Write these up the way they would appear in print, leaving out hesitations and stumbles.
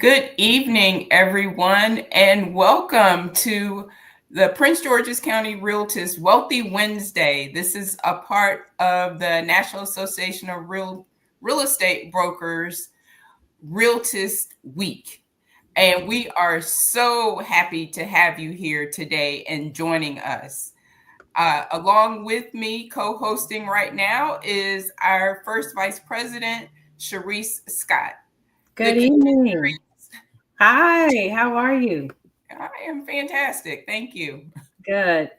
Good evening, everyone, and welcome to the Prince George's County Realtors Wealthy Wednesday. This is a part of the National Association of Real Estate Brokers Realtist Week. And we are so happy to have you here today and joining us. Along with me, co-hosting right now, is our first Vice President, Sharice Scott. Good evening. Hi, how are you? I am fantastic. Thank you. Good.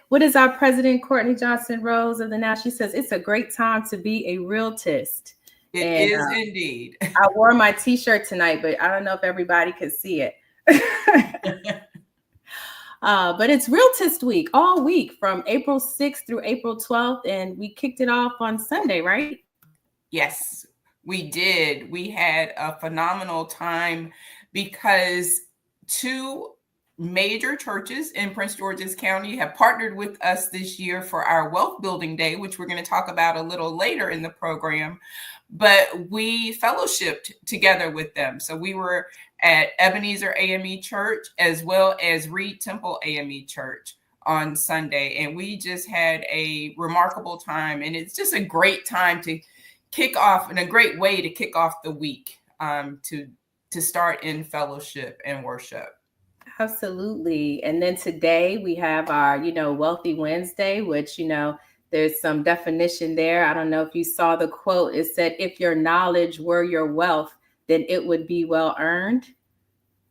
What is our President Courtney Johnson Rose of the Now? She says it's a great time to be a realtist. It is indeed. I wore my t-shirt tonight, but I don't know if everybody could see it. But it's Realtist Week all week from April 6th through April 12th, and we kicked it off on Sunday, right? Yes, we did. We had a phenomenal time because two major churches in Prince George's County have partnered with us this year for our Wealth Building Day, which we're going to talk about a little later in the program. But we fellowshipped together with them. So we were at Ebenezer AME Church as well as Reed Temple AME Church on Sunday. And we just had a remarkable time. And it's just a great time to kick off, and a great way to kick off the week, to start in fellowship and worship. Absolutely. And then today we have our, Wealthy Wednesday, which, there's some definition there. I don't know if you saw the quote. It said, if your knowledge were your wealth, then it would be well earned.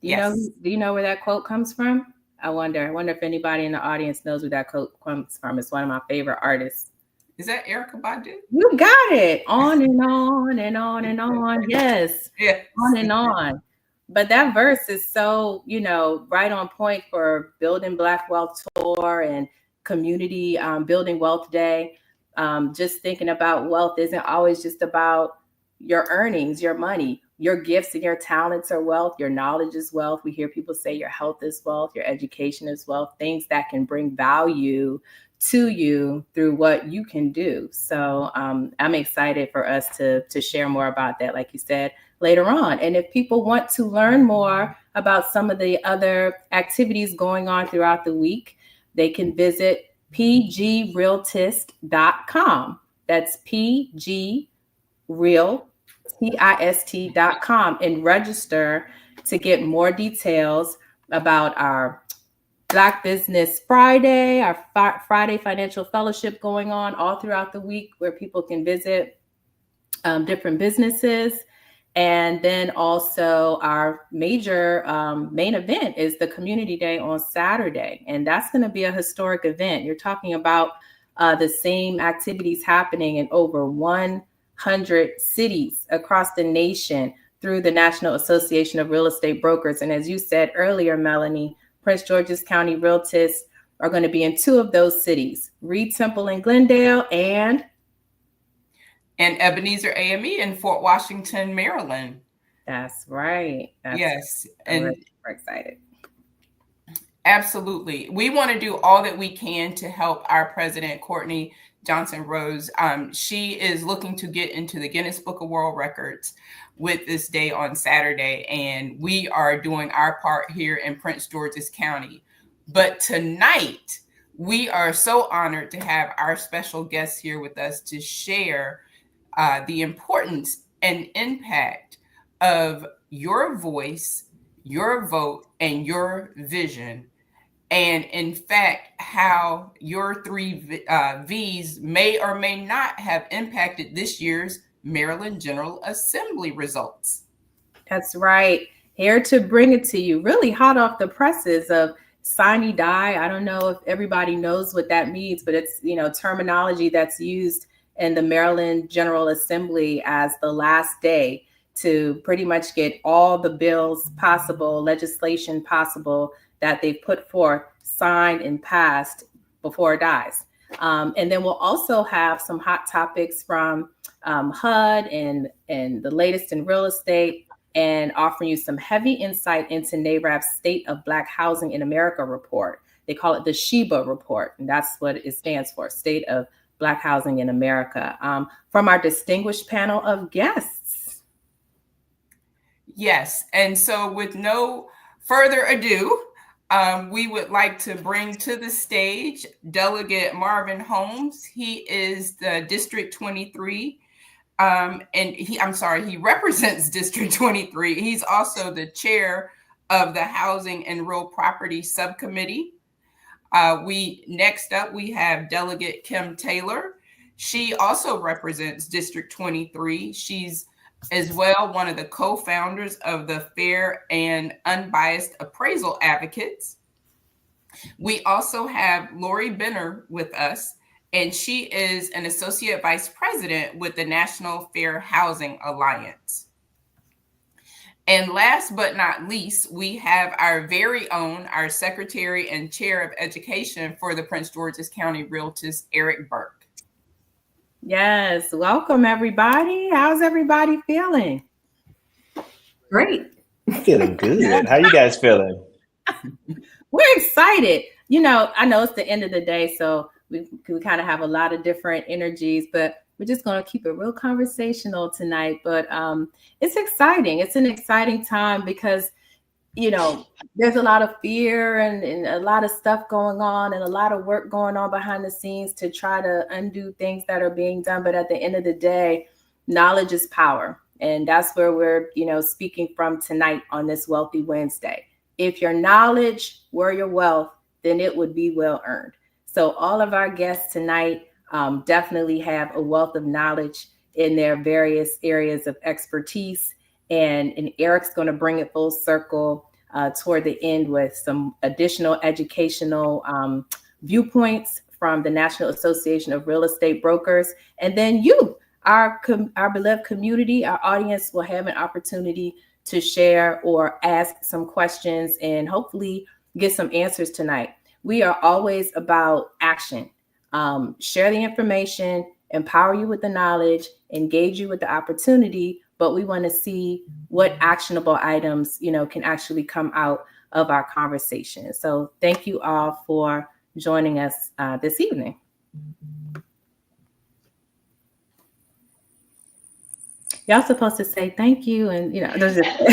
Do you know where that quote comes from? I wonder if anybody in the audience knows where that quote comes from. It's one of my favorite artists. Is that Erykah Badu? You got it. On and on and on and on. Yes. On and on. But that verse is so, right on point for Building Black Wealth Tour and Community Building Wealth Day. Just thinking about wealth isn't always just about your earnings, your money. Your gifts and your talents are wealth. Your knowledge is wealth. We hear people say your health is wealth. Your education is wealth. Things that can bring value to you through what you can do. So I'm excited for us to share more about that, like you said, later on. And if people want to learn more about some of the other activities going on throughout the week, they can visit pgrealtist.com. That's pgrealtist.com and register to get more details about our Black Business Friday, our Friday Financial Fellowship going on all throughout the week, where people can visit different businesses. And then also our major main event is the Community Day on Saturday. And that's going to be a historic event. You're talking about the same activities happening in over 100 cities across the nation through the National Association of Real Estate Brokers. And as you said earlier, Melanie, Prince George's County Realtors are going to be in two of those cities, Reed Temple in Glendale and Ebenezer AME in Fort Washington, Maryland. That's right. Yes. And we're excited. Absolutely. We want to do all that we can to help our President, Courtney Johnson Rose. She is looking to get into the Guinness Book of World Records with this day on Saturday, and we are doing our part here in Prince George's County. But tonight, we are so honored to have our special guest here with us to share the importance and impact of your voice, your vote, and your vision. And in fact, how your three V's may or may not have impacted this year's Maryland General Assembly results. That's right. Here to bring it to you, really hot off the presses of sine die. I don't know if everybody knows what that means, but it's, terminology that's used in the Maryland General Assembly as the last day to pretty much get all the bills possible, legislation possible that they put forth, signed and passed before it dies. And then we'll also have some hot topics from HUD and the latest in real estate, and offering you some heavy insight into NAREB's State of Black Housing in America report. They call it the SHEBA report, and that's what it stands for, State of Black Housing in America, from our distinguished panel of guests. Yes. And so with no further ado, we would like to bring to the stage Delegate Marvin Holmes. He is the District 23. And he represents District 23. He's also the chair of the Housing and Real Property Subcommittee. Next up, we have Delegate Kim Taylor. She also represents District 23. She's as well one of the co-founders of the Fair and Unbiased Appraisal Advocates. We also have Lori Benner with us, and she is an associate vice president with the National Fair Housing Alliance. And last but not least, we have our very own, our secretary and chair of education for the Prince George's County Realtors, Eric Burke. Yes, welcome everybody. How's everybody feeling? Great. Feeling good. How you guys feeling? We're excited. You know, I know it's the end of the day, so we kind of have a lot of different energies, but we're just going to keep it real conversational tonight. But it's exciting. It's an exciting time because, you know, there's a lot of fear and a lot of stuff going on and a lot of work going on behind the scenes to try to undo things that are being done. But at the end of the day, knowledge is power. And that's where we're, you know, speaking from tonight on this Wealthy Wednesday. If your knowledge were your wealth, then it would be well earned. So all of our guests tonight definitely have a wealth of knowledge in their various areas of expertise. And Eric's going to bring it full circle toward the end with some additional educational viewpoints from the National Association of Real Estate Brokers. And then you, our beloved community, our audience will have an opportunity to share or ask some questions and hopefully get some answers tonight. We are always about action. Share the information, empower you with the knowledge, engage you with the opportunity, but we want to see what actionable items, you know, can actually come out of our conversation. So thank you all for joining us this evening. Y'all supposed to say thank you, and you know, there's just We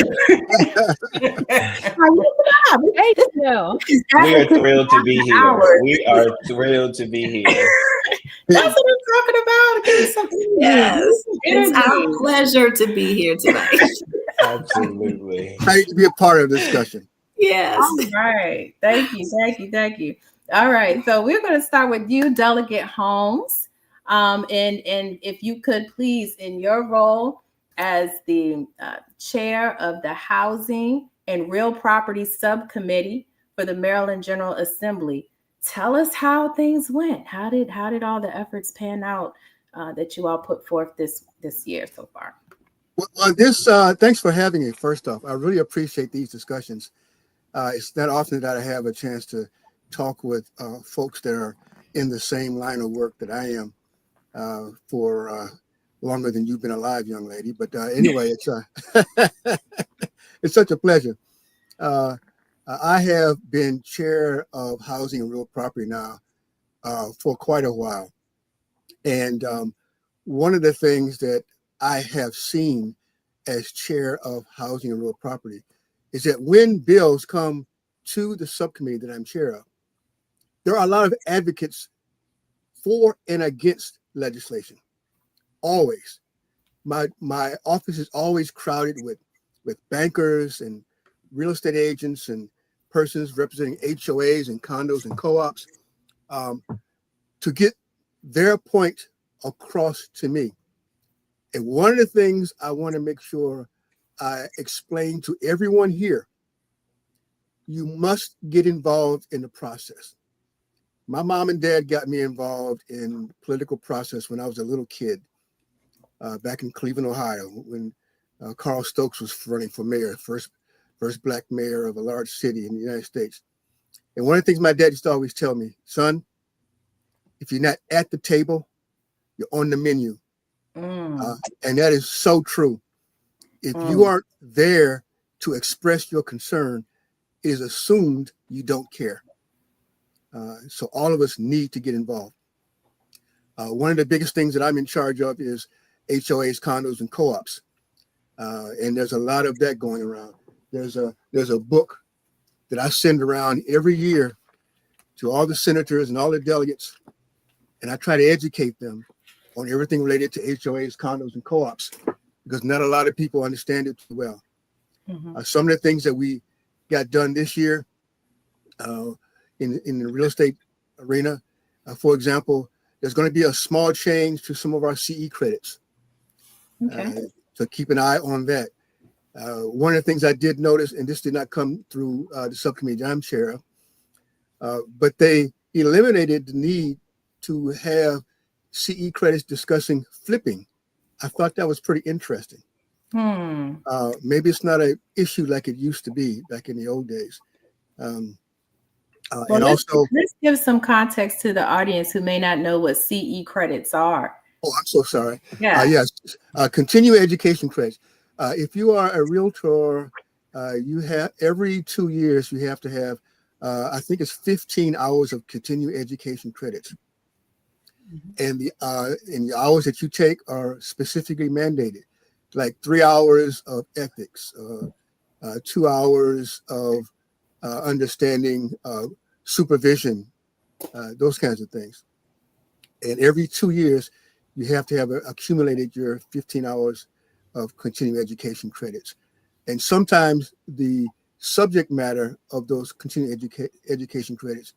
are thrilled to be here. We are thrilled to be here. That's what I'm talking about. Give me some yes, it's our pleasure to be here tonight. Absolutely. Great to be a part of the discussion. Yes. All right. Thank you. All right. So we're going to start with you, Delegate Holmes. And if you could please, in your role as the chair of the Housing and Real Property Subcommittee for the Maryland General Assembly, tell us how things went. How did all the efforts pan out that you all put forth this year so far? Well, thanks for having me. First off, I really appreciate these discussions. It's not often that I have a chance to talk with folks that are in the same line of work that I am for longer than you've been alive, young lady. But anyway, it's it's such a pleasure. I have been chair of Housing and Real Property now for quite a while. And one of the things that I have seen as chair of Housing and Real Property is that when bills come to the subcommittee that I'm chair of, there are a lot of advocates for and against legislation. Always. My office is always crowded with bankers and real estate agents and persons representing HOAs and condos and co-ops to get their point across to me. And one of the things I want to make sure I explain to everyone here, you must get involved in the process. My mom and dad got me involved in the political process when I was a little kid back in Cleveland, Ohio, when Carl Stokes was running for mayor, first Black mayor of a large city in the United States. And one of the things my dad used to always tell me, son, if you're not at the table, you're on the menu. And that is so true. If you aren't there to express your concern, it is assumed you don't care. So all of us need to get involved. One of the biggest things that I'm in charge of is HOAs, condos, and co-ops. And there's a lot of that going around. There's a book that I send around every year to all the senators and all the delegates, and I try to educate them on everything related to HOAs, condos, and co-ops, because not a lot of people understand it too well. Some of the things that we got done this year in the real estate arena, for example, there's going to be a small change to some of our CE credits. So keep an eye on that. One of the things I did notice, and this did not come through the subcommittee I'm chair of, but they eliminated the need to have CE credits discussing flipping. I thought that was pretty interesting. Maybe it's not an issue like it used to be back in the old days. And also, let's give some context to the audience who may not know what CE credits are. Oh, I'm so sorry. Yeah. Yes, continuing education credits. If you are a realtor, you have every 2 years you have to have, I think it's 15 hours of continuing education credits, and the hours that you take are specifically mandated, like 3 hours of ethics, 2 hours of understanding supervision, those kinds of things. And every 2 years, you have to have accumulated your 15 hours of continuing education credits. And sometimes the subject matter of those continuing education credits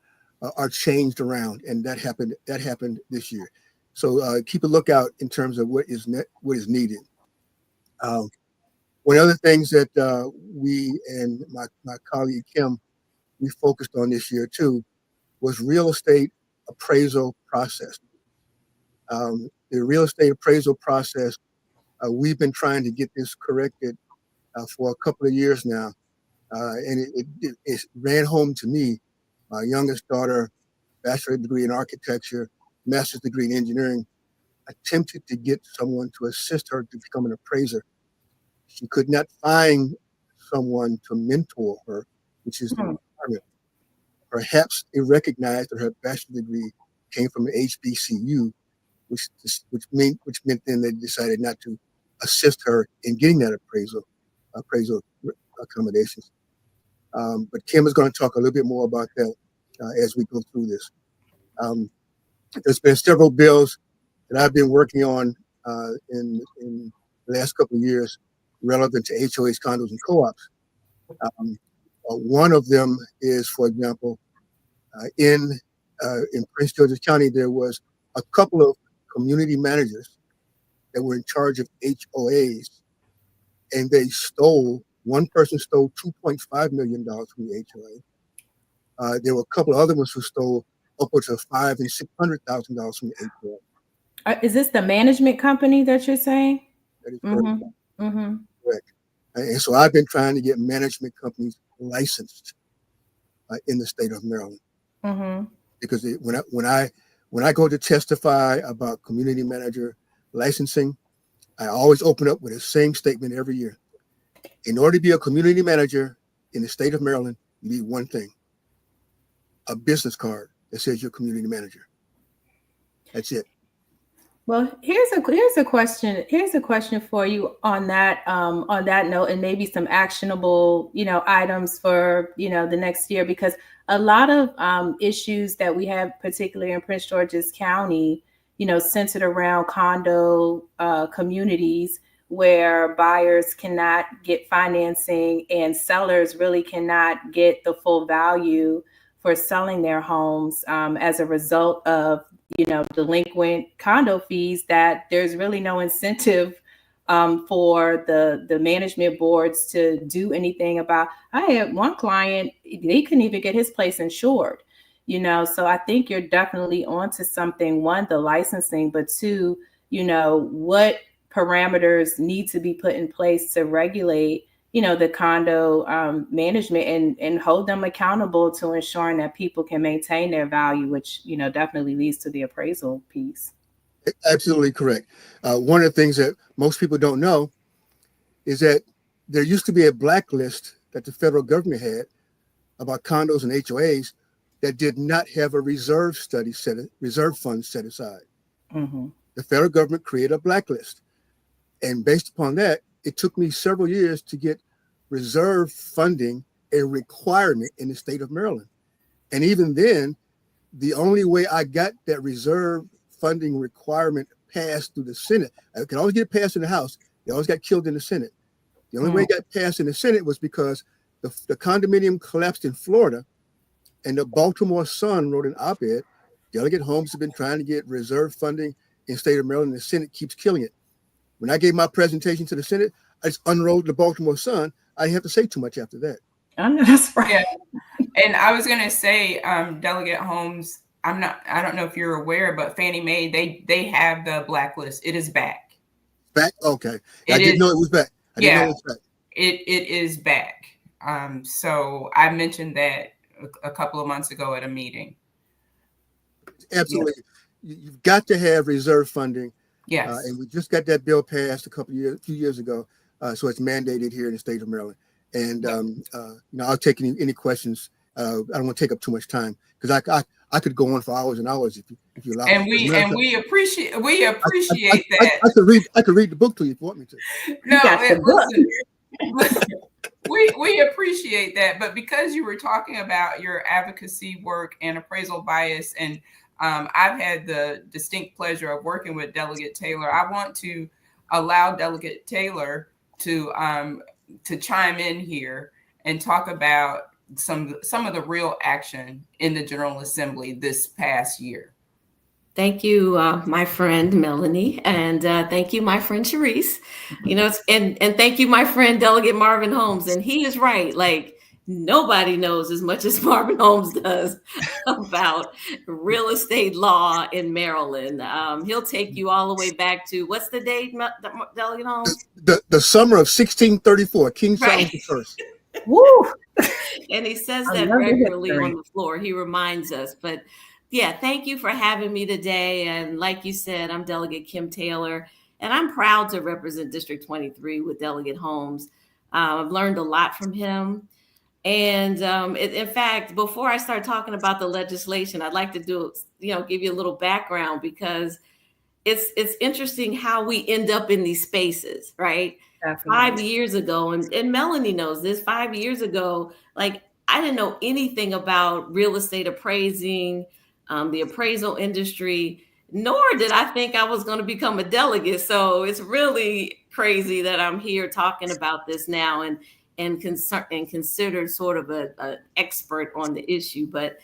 are changed around, and that happened this year. So keep a lookout in terms of what is needed. One of the things that we and my colleague Kim, we focused on this year too, was real estate appraisal process. The real estate appraisal process, we've been trying to get this corrected for a couple of years now. And it ran home to me. My youngest daughter, bachelor's degree in architecture, master's degree in engineering, attempted to get someone to assist her to become an appraiser. She could not find someone to mentor her, which is the requirement. Perhaps they recognized that her bachelor's degree came from an HBCU, which meant then they decided not to assist her in getting that appraisal accommodations. But Kim is going to talk a little bit more about that as we go through this. There's been several bills that I've been working on in the last couple of years relevant to HOAs, condos, and co-ops. One of them is, for example, in Prince George's County, there was a couple of community managers that were in charge of HOAs, and one person stole $2.5 million from the HOA. There were a couple of other ones who stole upwards of $500,000 and $600,000 from the HOA. Is this the management company that you're saying? That is correct. And so I've been trying to get management companies licensed in the state of Maryland. Because when I go to testify about community manager licensing, I always open up with the same statement every year. In order to be a community manager in the state of Maryland, you need one thing: a business card that says you're a community manager. That's it. Well, here's a question for you on that note, and maybe some actionable items for the next year, because a lot of issues that we have, particularly in Prince George's County, centered around condo communities where buyers cannot get financing and sellers really cannot get the full value for selling their homes as a result of delinquent condo fees, that there's really no incentive for the management boards to do anything about. I had one client, they couldn't even get his place insured, so I think you're definitely onto something. One, the licensing, but two, what parameters need to be put in place to regulate the condo management and hold them accountable to ensuring that people can maintain their value, which, definitely leads to the appraisal piece. Absolutely correct. One of the things that most people don't know is that there used to be a blacklist that the federal government had about condos and HOAs that did not have a reserve fund set aside. The federal government created a blacklist. And based upon that, it took me several years to get reserve funding a requirement in the state of Maryland. And even then, the only way I got that reserve funding requirement passed through the Senate, I could always get it passed in the House. It always got killed in the Senate. The only way it got passed in the Senate was because the condominium collapsed in Florida, and the Baltimore Sun wrote an op-ed. Delegate Holmes has been trying to get reserve funding in the state of Maryland, and the Senate keeps killing it. When I gave my presentation to the Senate, I just unrolled the Baltimore Sun. I didn't have to say too much after that. I know that's right. Yeah. And I was going to say, Delegate Holmes, I don't know if you're aware, but Fannie Mae, they have the blacklist. It is back. Back? Okay. I didn't know it was back. I didn't know it was back. It is back. So I mentioned that a couple of months ago at a meeting. Absolutely. Yeah. You've got to have reserve funding. Yes. And we just got that bill passed a few years ago. So it's mandated here in the state of Maryland. And I'll take any questions. I don't want to take up too much time because I could go on for hours and hours if you allow. And we appreciate that. I could read the book to you if you want me to. No, listen, we appreciate that, but because you were talking about your advocacy work and appraisal bias, and I've had the distinct pleasure of working with Delegate Taylor, I want to allow Delegate Taylor to chime in here and talk about some of the real action in the General Assembly this past year. Thank you, my friend Melanie, and thank you, my friend Sharice. And thank you, my friend Delegate Marvin Holmes. And he is right. Like, nobody knows as much as Marvin Holmes does about real estate law in Maryland. He'll take you all the way back to, what's the date, Delegate Holmes? The summer of 1634, King Charles I. Woo! And he says that regularly on the floor. He reminds us. But yeah, thank you for having me today. And like you said, I'm Delegate Kim Taylor, and I'm proud to represent District 23 with Delegate Holmes. I've learned a lot from him. And in fact, before I start talking about the legislation, I'd like to give you a little background, because it's interesting how we end up in these spaces, right? Definitely. 5 years ago, and Melanie knows this, 5 years ago, like, I didn't know anything about real estate appraising, the appraisal industry, nor did I think I was going to become a delegate. So it's really crazy that I'm here talking about this now and considered sort of an expert on the issue. But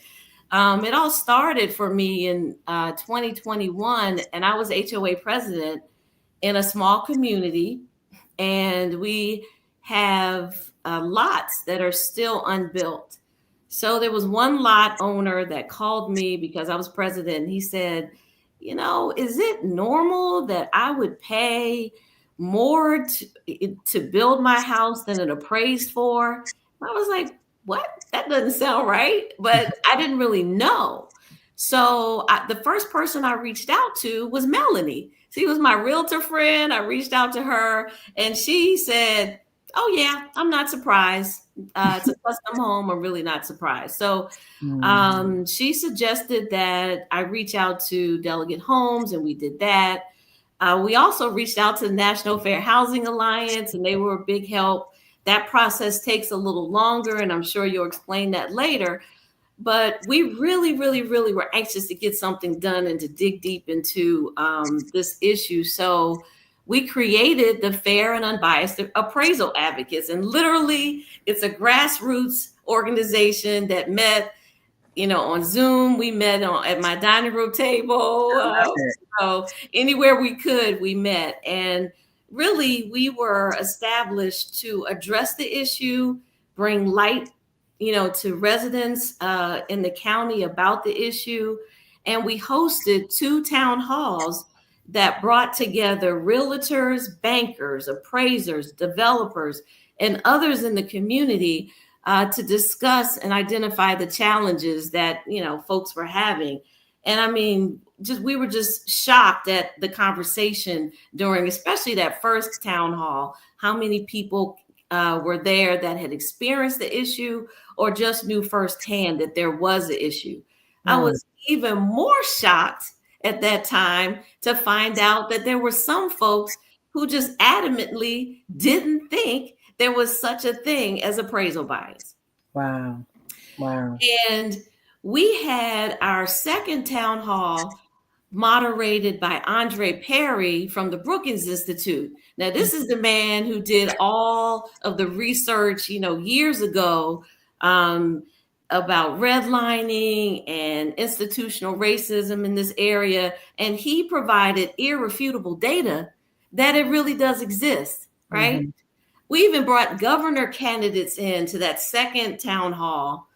it all started for me in 2021, and I was HOA president in a small community, and we have lots that are still unbuilt. So there was one lot owner that called me because I was president, and he said, is it normal that I would pay more to build my house than it appraised for? I was like, what? That doesn't sound right. But I didn't really know. So the first person I reached out to was Melanie. She was my realtor friend. I reached out to her, and she said, oh yeah, I'm not surprised. It's a custom home. I'm really not surprised. So she suggested that I reach out to Delegate Holmes, and we did that. We also reached out to the National Fair Housing Alliance, and they were a big help. That process takes a little longer, and I'm sure you'll explain that later. But we really, really, really were anxious to get something done and to dig deep into this issue. So we created the Fair and Unbiased Appraisal Advocates. And literally, it's a grassroots organization that met, on Zoom. We met at my dining room table. So anywhere we could, we met. And really, we were established to address the issue, bring light to residents in the county about the issue. And we hosted 2 town halls that brought together realtors, bankers, appraisers, developers, and others in the community to discuss and identify the challenges that, folks were having. And I mean, we were just shocked at the conversation during, especially that first town hall, how many people were there that had experienced the issue or just knew firsthand that there was an issue. I was even more shocked at that time to find out that there were some folks who just adamantly didn't think there was such a thing as appraisal bias. Wow. Wow. And we had our second town hall moderated by Andre Perry from the Brookings Institute. Now, this is the man who did all of the research, years ago, about redlining and institutional racism in this area. And he provided irrefutable data that it really does exist, right? Mm-hmm. We even brought governor candidates into that second town hall.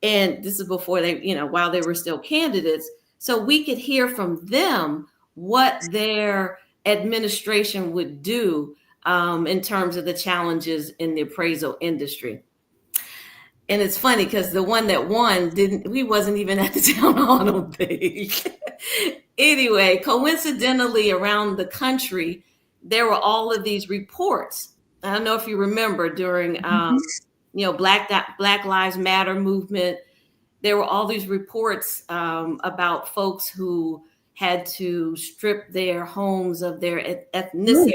And this is before they, while they were still candidates. So we could hear from them what their administration would do in terms of the challenges in the appraisal industry. And it's funny because the one that won we wasn't even at the town hall, I don't think. Anyway, coincidentally, around the country, there were all of these reports. I don't know if you remember during, Black Lives Matter movement. There were all these reports about folks who had to strip their homes of their ethnicity,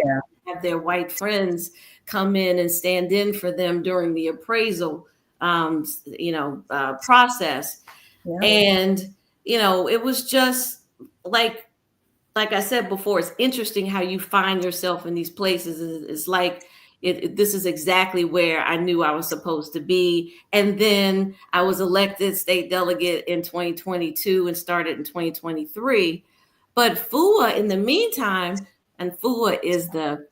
have their white friends come in and stand in for them during the appraisal process. Yeah. And, it was just like I said before, it's interesting how you find yourself in these places. It's like, this is exactly where I knew I was supposed to be. And then I was elected state delegate in 2022 and started in 2023. But FUA in the meantime, and FUA is the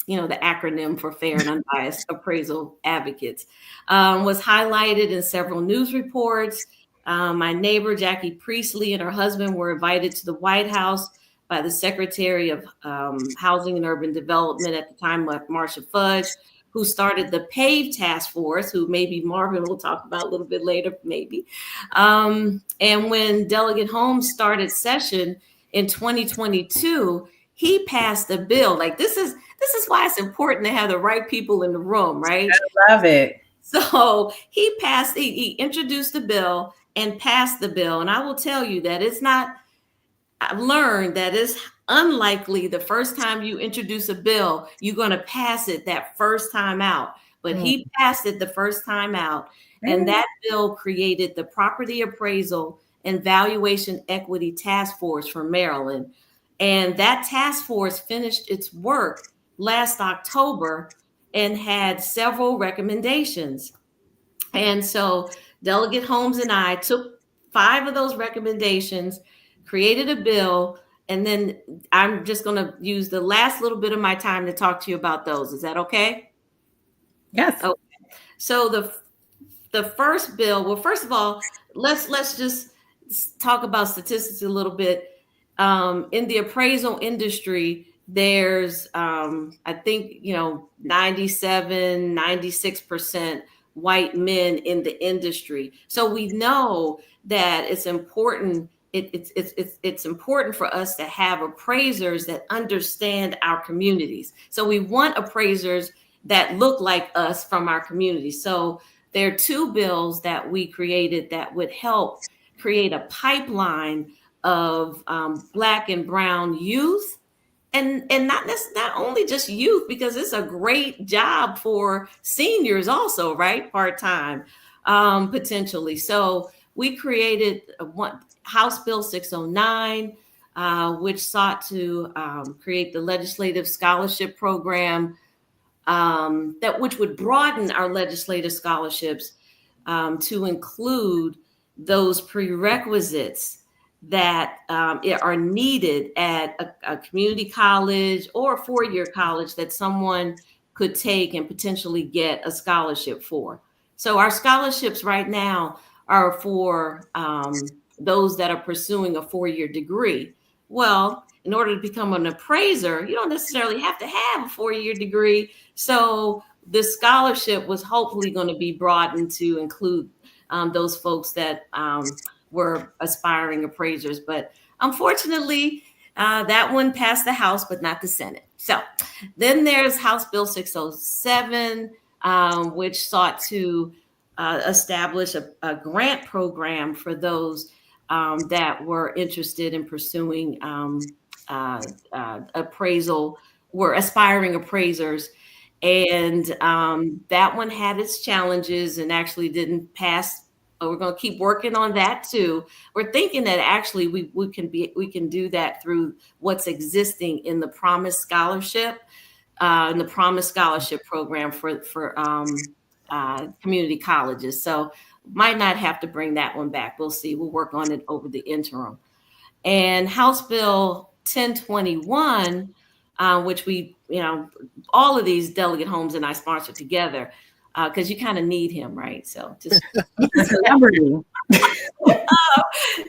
acronym for Fair and Unbiased Appraisal Advocates, was highlighted in several news reports. My neighbor, Jackie Priestley, and her husband were invited to the White House by the Secretary of Housing and Urban Development at the time, Marcia Fudge, who started the PAVE Task Force, who maybe Marvin will talk about a little bit later, maybe. And when Delegate Holmes started session in 2022, he passed a bill. Like this is why it's important to have the right people in the room, right? I love it. So he introduced the bill and passed the bill. And I will tell you that I've learned that it's unlikely the first time you introduce a bill, you're going to pass it that first time out. But he passed it the first time out. And that bill created the Property Appraisal and Valuation Equity Task Force for Maryland. And that task force finished its work last October and had several recommendations. And so Delegate Holmes and I took 5 of those recommendations, created a bill, and then I'm just going to use the last little bit of my time to talk to you about those. Is that okay? Yes. Okay. So the first bill, well, first of all, let's just talk about statistics a little bit. In the appraisal industry, there's, I think, 97, 96% white men in the industry. So we know that it's important. It's important for us to have appraisers that understand our communities. So we want appraisers that look like us from our community. So there are 2 bills that we created that would help create a pipeline of Black and Brown youth, and not only just youth, because it's a great job for seniors also, right? Part-time, potentially. So we created House Bill 609, which sought to create the legislative scholarship program which would broaden our legislative scholarships to include those prerequisites that are needed at a community college or a 4-year college that someone could take and potentially get a scholarship for. So our scholarships right now are for those that are pursuing a 4-year degree. Well, in order to become an appraiser, you don't necessarily have to have a 4-year degree. So this scholarship was hopefully going to be broadened to include those folks that were aspiring appraisers. But unfortunately, that one passed the House, but not the Senate. So then there's House Bill 607, which sought to establish a grant program for those that were interested in pursuing appraisal were aspiring appraisers. And that one had its challenges and actually didn't pass. We're going to keep working on that too. We're thinking that actually we can do that through what's existing in the Promise Scholarship, in the Promise Scholarship program for community colleges. So might not have to bring that one back. We'll see. We'll work on it over the interim. And House Bill 1021, which we, all of these Delegate Holmes and I sponsored together, because you kind of need him, right? So just celebrity.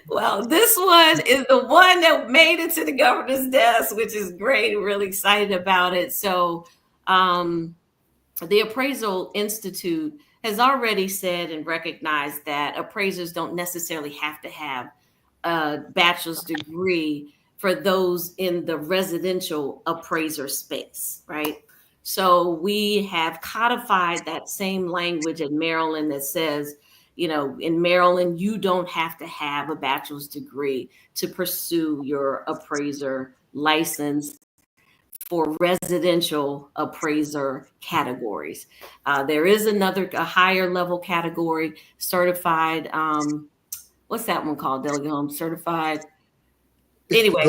Well, this one is the one that made it to the governor's desk, which is great. Really excited about it. So the Appraisal Institute has already said and recognized that appraisers don't necessarily have to have a bachelor's degree for those in the residential appraiser space, right? So we have codified that same language in Maryland that says, in Maryland, you don't have to have a bachelor's degree to pursue your appraiser license for residential appraiser categories. There is a higher level category, certified, what's that one called, Delegate Holmes? Certified. Anyway.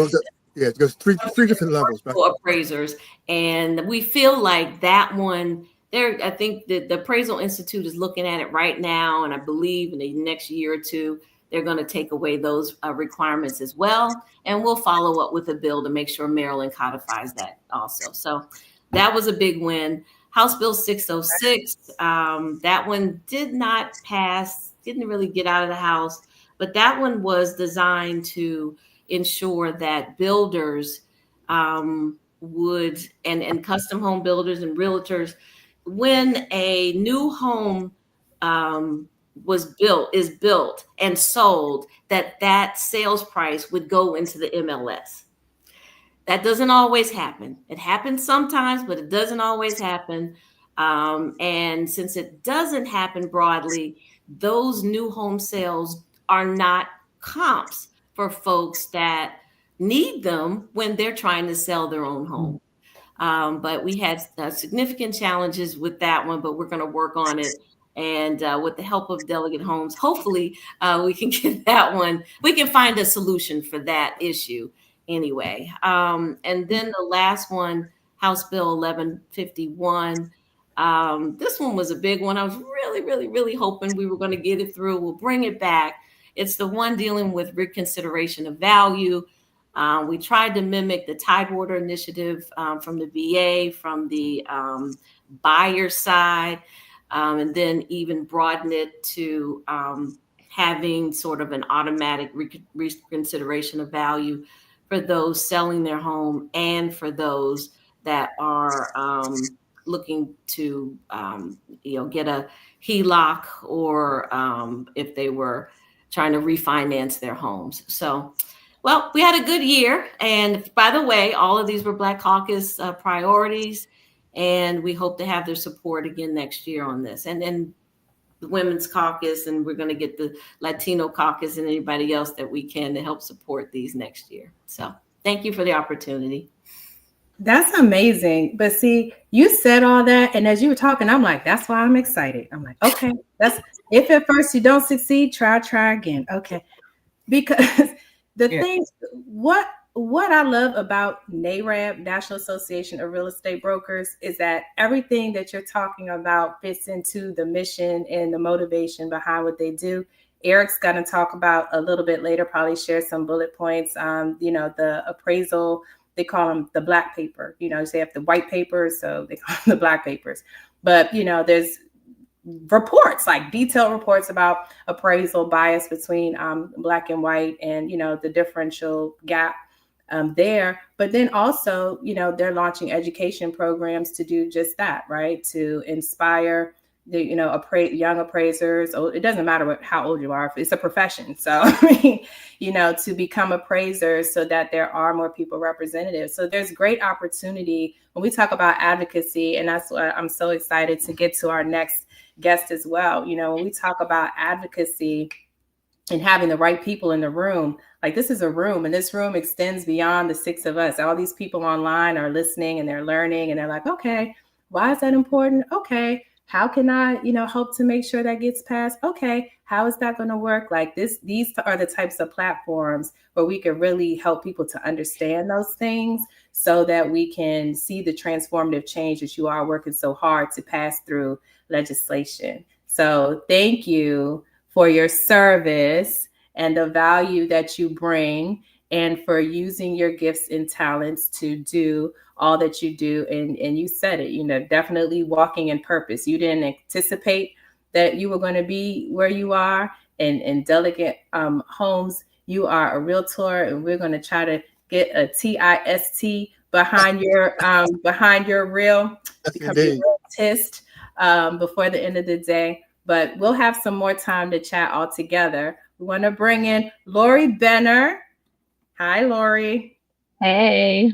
It goes three different levels. Appraisers. And we feel like that one there, I think that the Appraisal Institute is looking at it right now. And I believe in the next year or two, they're going to take away those requirements as well. And we'll follow up with a bill to make sure Maryland codifies that also. So that was a big win. House Bill 606, that one did not pass, didn't really get out of the House, but that one was designed to ensure that builders would, and custom home builders and realtors, when a new home is built and sold, that sales price would go into the MLS. That doesn't always happen. It happens sometimes, but it doesn't always happen. And since it doesn't happen broadly, those new home sales are not comps for folks that need them when they're trying to sell their own home. But we had significant challenges with that one, but we're going to work on it. And with the help of Delegate Holmes, hopefully we can get that one. We can find a solution for that issue anyway. And then the last one, House Bill 1151. This one was a big one. I was really, really, really hoping we were going to get it through. We'll bring it back. It's the one dealing with reconsideration of value. We tried to mimic the Tidewater initiative from the VA, from the buyer side, and then even broaden it to having sort of an automatic reconsideration of value for those selling their home and for those that are looking to get a HELOC or if they were trying to refinance their homes. So, well, we had a good year. And by the way, all of these were Black Caucus priorities. And we hope to have their support again next year on this. And then the Women's Caucus, and we're going to get the Latino Caucus and anybody else that we can to help support these next year. So thank you for the opportunity. That's amazing. But see, you said all that. And as you were talking, I'm like, that's why I'm excited. I'm like, okay, that's if at first you don't succeed, try again. Okay. Because the thing, what I love about NAREB, National Association of Real Estate Brokers, is that everything that you're talking about fits into the mission and the motivation behind what they do. Eric's going to talk about a little bit later, probably share some bullet points. The appraisal, they call them the black paper. They have the white papers, so they call them the black papers. But, there's reports, like detailed reports about appraisal bias between black and white and, the differential gap there. But then also, they're launching education programs to do just that, right? To inspire the, young appraisers. It doesn't matter how old you are, it's a profession. So, to become appraisers so that there are more people represented. So there's great opportunity when we talk about advocacy. And that's what I'm so excited to get to our next guest as well. When we talk about advocacy, and having the right people in the room. Like, this is a room, and this room extends beyond the 6 of us. All these people online are listening and they're learning, and they're like, okay, why is that important? Okay, how can I, help to make sure that gets passed? Okay, how is that going to work? Like these are the types of platforms where we can really help people to understand those things so that we can see the transformative change that you are working so hard to pass through legislation. So thank you for your service and the value that you bring, and for using your gifts and talents to do all that you do. And you said it, definitely walking in purpose. You didn't anticipate that you were going to be where you are. And Delegate Holmes, you are a realtor, and we're going to try to get a TIST behind your real, become a realtist before the end of the day. But we'll have some more time to chat all together. We want to bring in Lori Benner. Hi, Lori. Hey.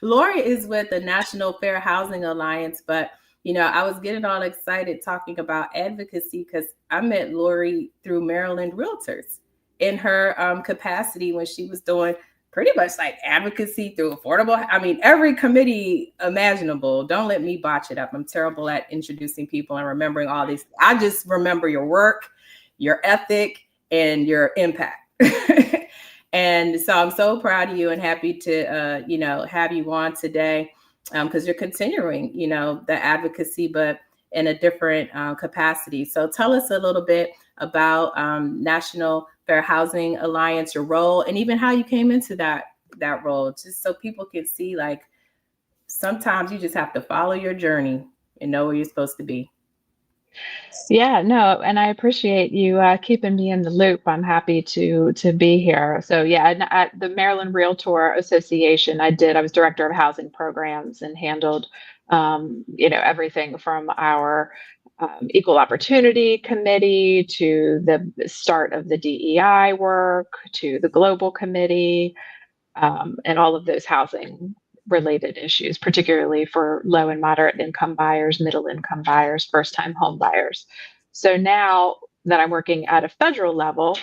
Lori is with the National Fair Housing Alliance, but I was getting all excited talking about advocacy because I met Lori through Maryland Realtors in her capacity when she was doing pretty much like advocacy through affordable. I mean, every committee imaginable. Don't let me botch it up. I'm terrible at introducing people and remembering all these. I just remember your work, your ethic, and your impact. And so I'm so proud of you and happy to, have you on today because you're continuing, the advocacy, but in a different capacity. So tell us a little bit about National Fair Housing Alliance, your role, and even how you came into that role, just so people can see, like, sometimes you just have to follow your journey and know where you're supposed to be. Yeah, no, and I appreciate you keeping me in the loop. I'm happy to be here. So yeah, at the Maryland Realtor Association, I was director of housing programs and handled, everything from our equal opportunity committee to the start of the DEI work to the global committee, and all of those housing related issues, particularly for low and moderate income buyers, middle income buyers, first time home buyers. So now that I'm working at a federal level,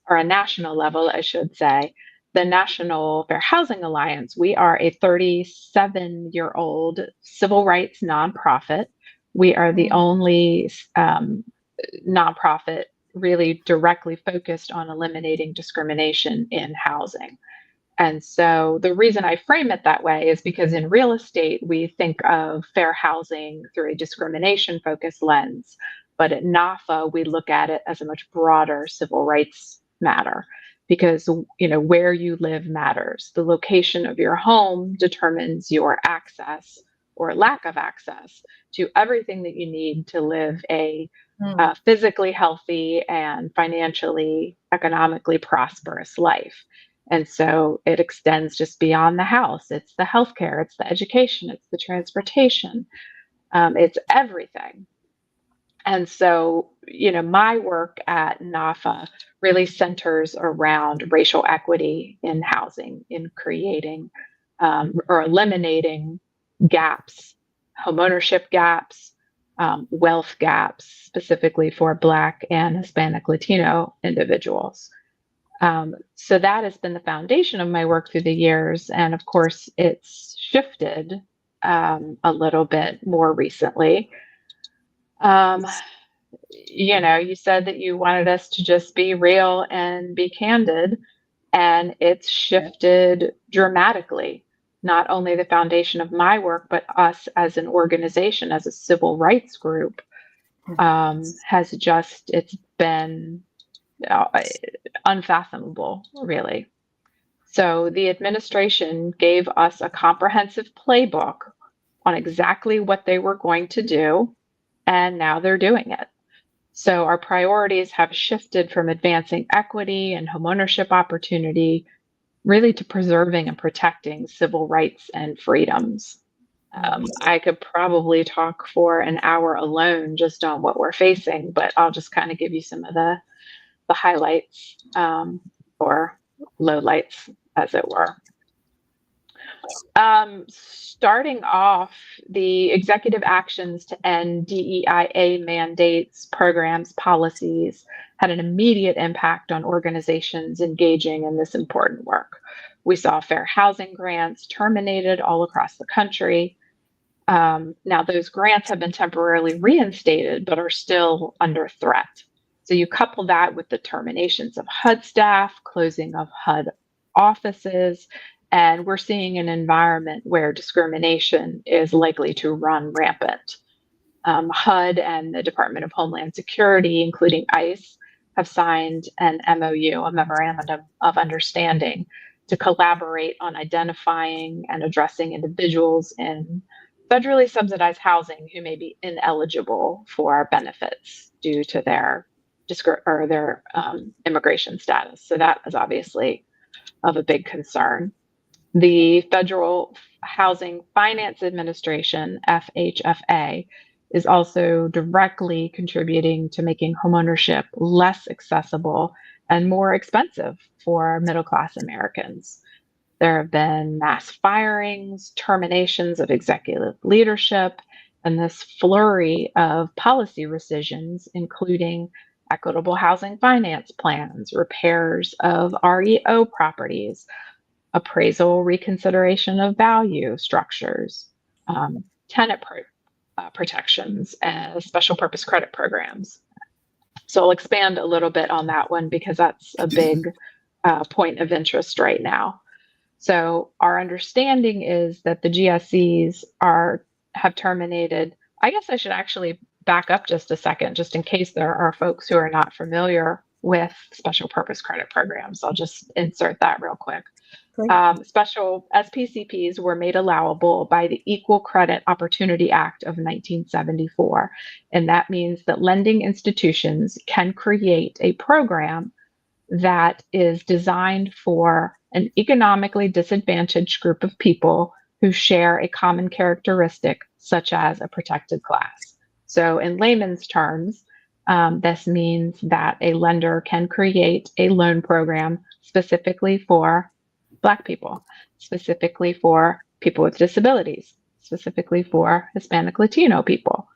or a national level, I should say, the National Fair Housing Alliance, we are a 37-year-old civil rights nonprofit. We are the only nonprofit really directly focused on eliminating discrimination in housing. And so the reason I frame it that way is because in real estate, we think of fair housing through a discrimination focused lens. But at NAFA, we look at it as a much broader civil rights matter because, where you live matters. The location of your home determines your access or lack of access to everything that you need to live a physically healthy and financially, economically prosperous life. And so it extends just beyond the house. It's the healthcare, it's the education, it's the transportation, it's everything. And so, my work at NAFA really centers around racial equity in housing, in creating or eliminating gaps, homeownership gaps, wealth gaps, specifically for Black and Hispanic Latino individuals. So that has been the foundation of my work through the years. And of course, it's shifted a little bit more recently. You said that you wanted us to just be real and be candid, and it's shifted dramatically. Not only the foundation of my work, but us as an organization, as a civil rights group, it's been unfathomable, really. So the administration gave us a comprehensive playbook on exactly what they were going to do, and now they're doing it. So our priorities have shifted from advancing equity and homeownership opportunity really to preserving and protecting civil rights and freedoms. I could probably talk for an hour alone just on what we're facing, but I'll just kind of give you some of the highlights or lowlights, as it were. Starting off, the executive actions to end DEIA mandates, programs, policies had an immediate impact on organizations engaging in this important work. We saw fair housing grants terminated all across the country. Now, those grants have been temporarily reinstated, but are still under threat. So you couple that with the terminations of HUD staff, closing of HUD offices, and we're seeing an environment where discrimination is likely to run rampant. HUD and the Department of Homeland Security, including ICE, have signed an MOU, a Memorandum of Understanding, to collaborate on identifying and addressing individuals in federally subsidized housing who may be ineligible for benefits due to their immigration status. So that is obviously of a big concern. The Federal Housing Finance Administration, FHFA, is also directly contributing to making homeownership less accessible and more expensive for middle-class Americans. There have been mass firings, terminations of executive leadership, and this flurry of policy rescissions, including equitable housing finance plans, repairs of REO properties, appraisal reconsideration of value structures, tenant protections, and special purpose credit programs. So I'll expand a little bit on that one because that's a big point of interest right now. So our understanding is that the GSEs have terminated. I guess I should actually back up just a second, just in case there are folks who are not familiar with special purpose credit programs. I'll just insert that real quick. Special SPCPs were made allowable by the Equal Credit Opportunity Act of 1974. And that means that lending institutions can create a program that is designed for an economically disadvantaged group of people who share a common characteristic, such as a protected class. So in layman's terms, this means that a lender can create a loan program specifically for Black people, specifically for people with disabilities, specifically for Hispanic Latino people.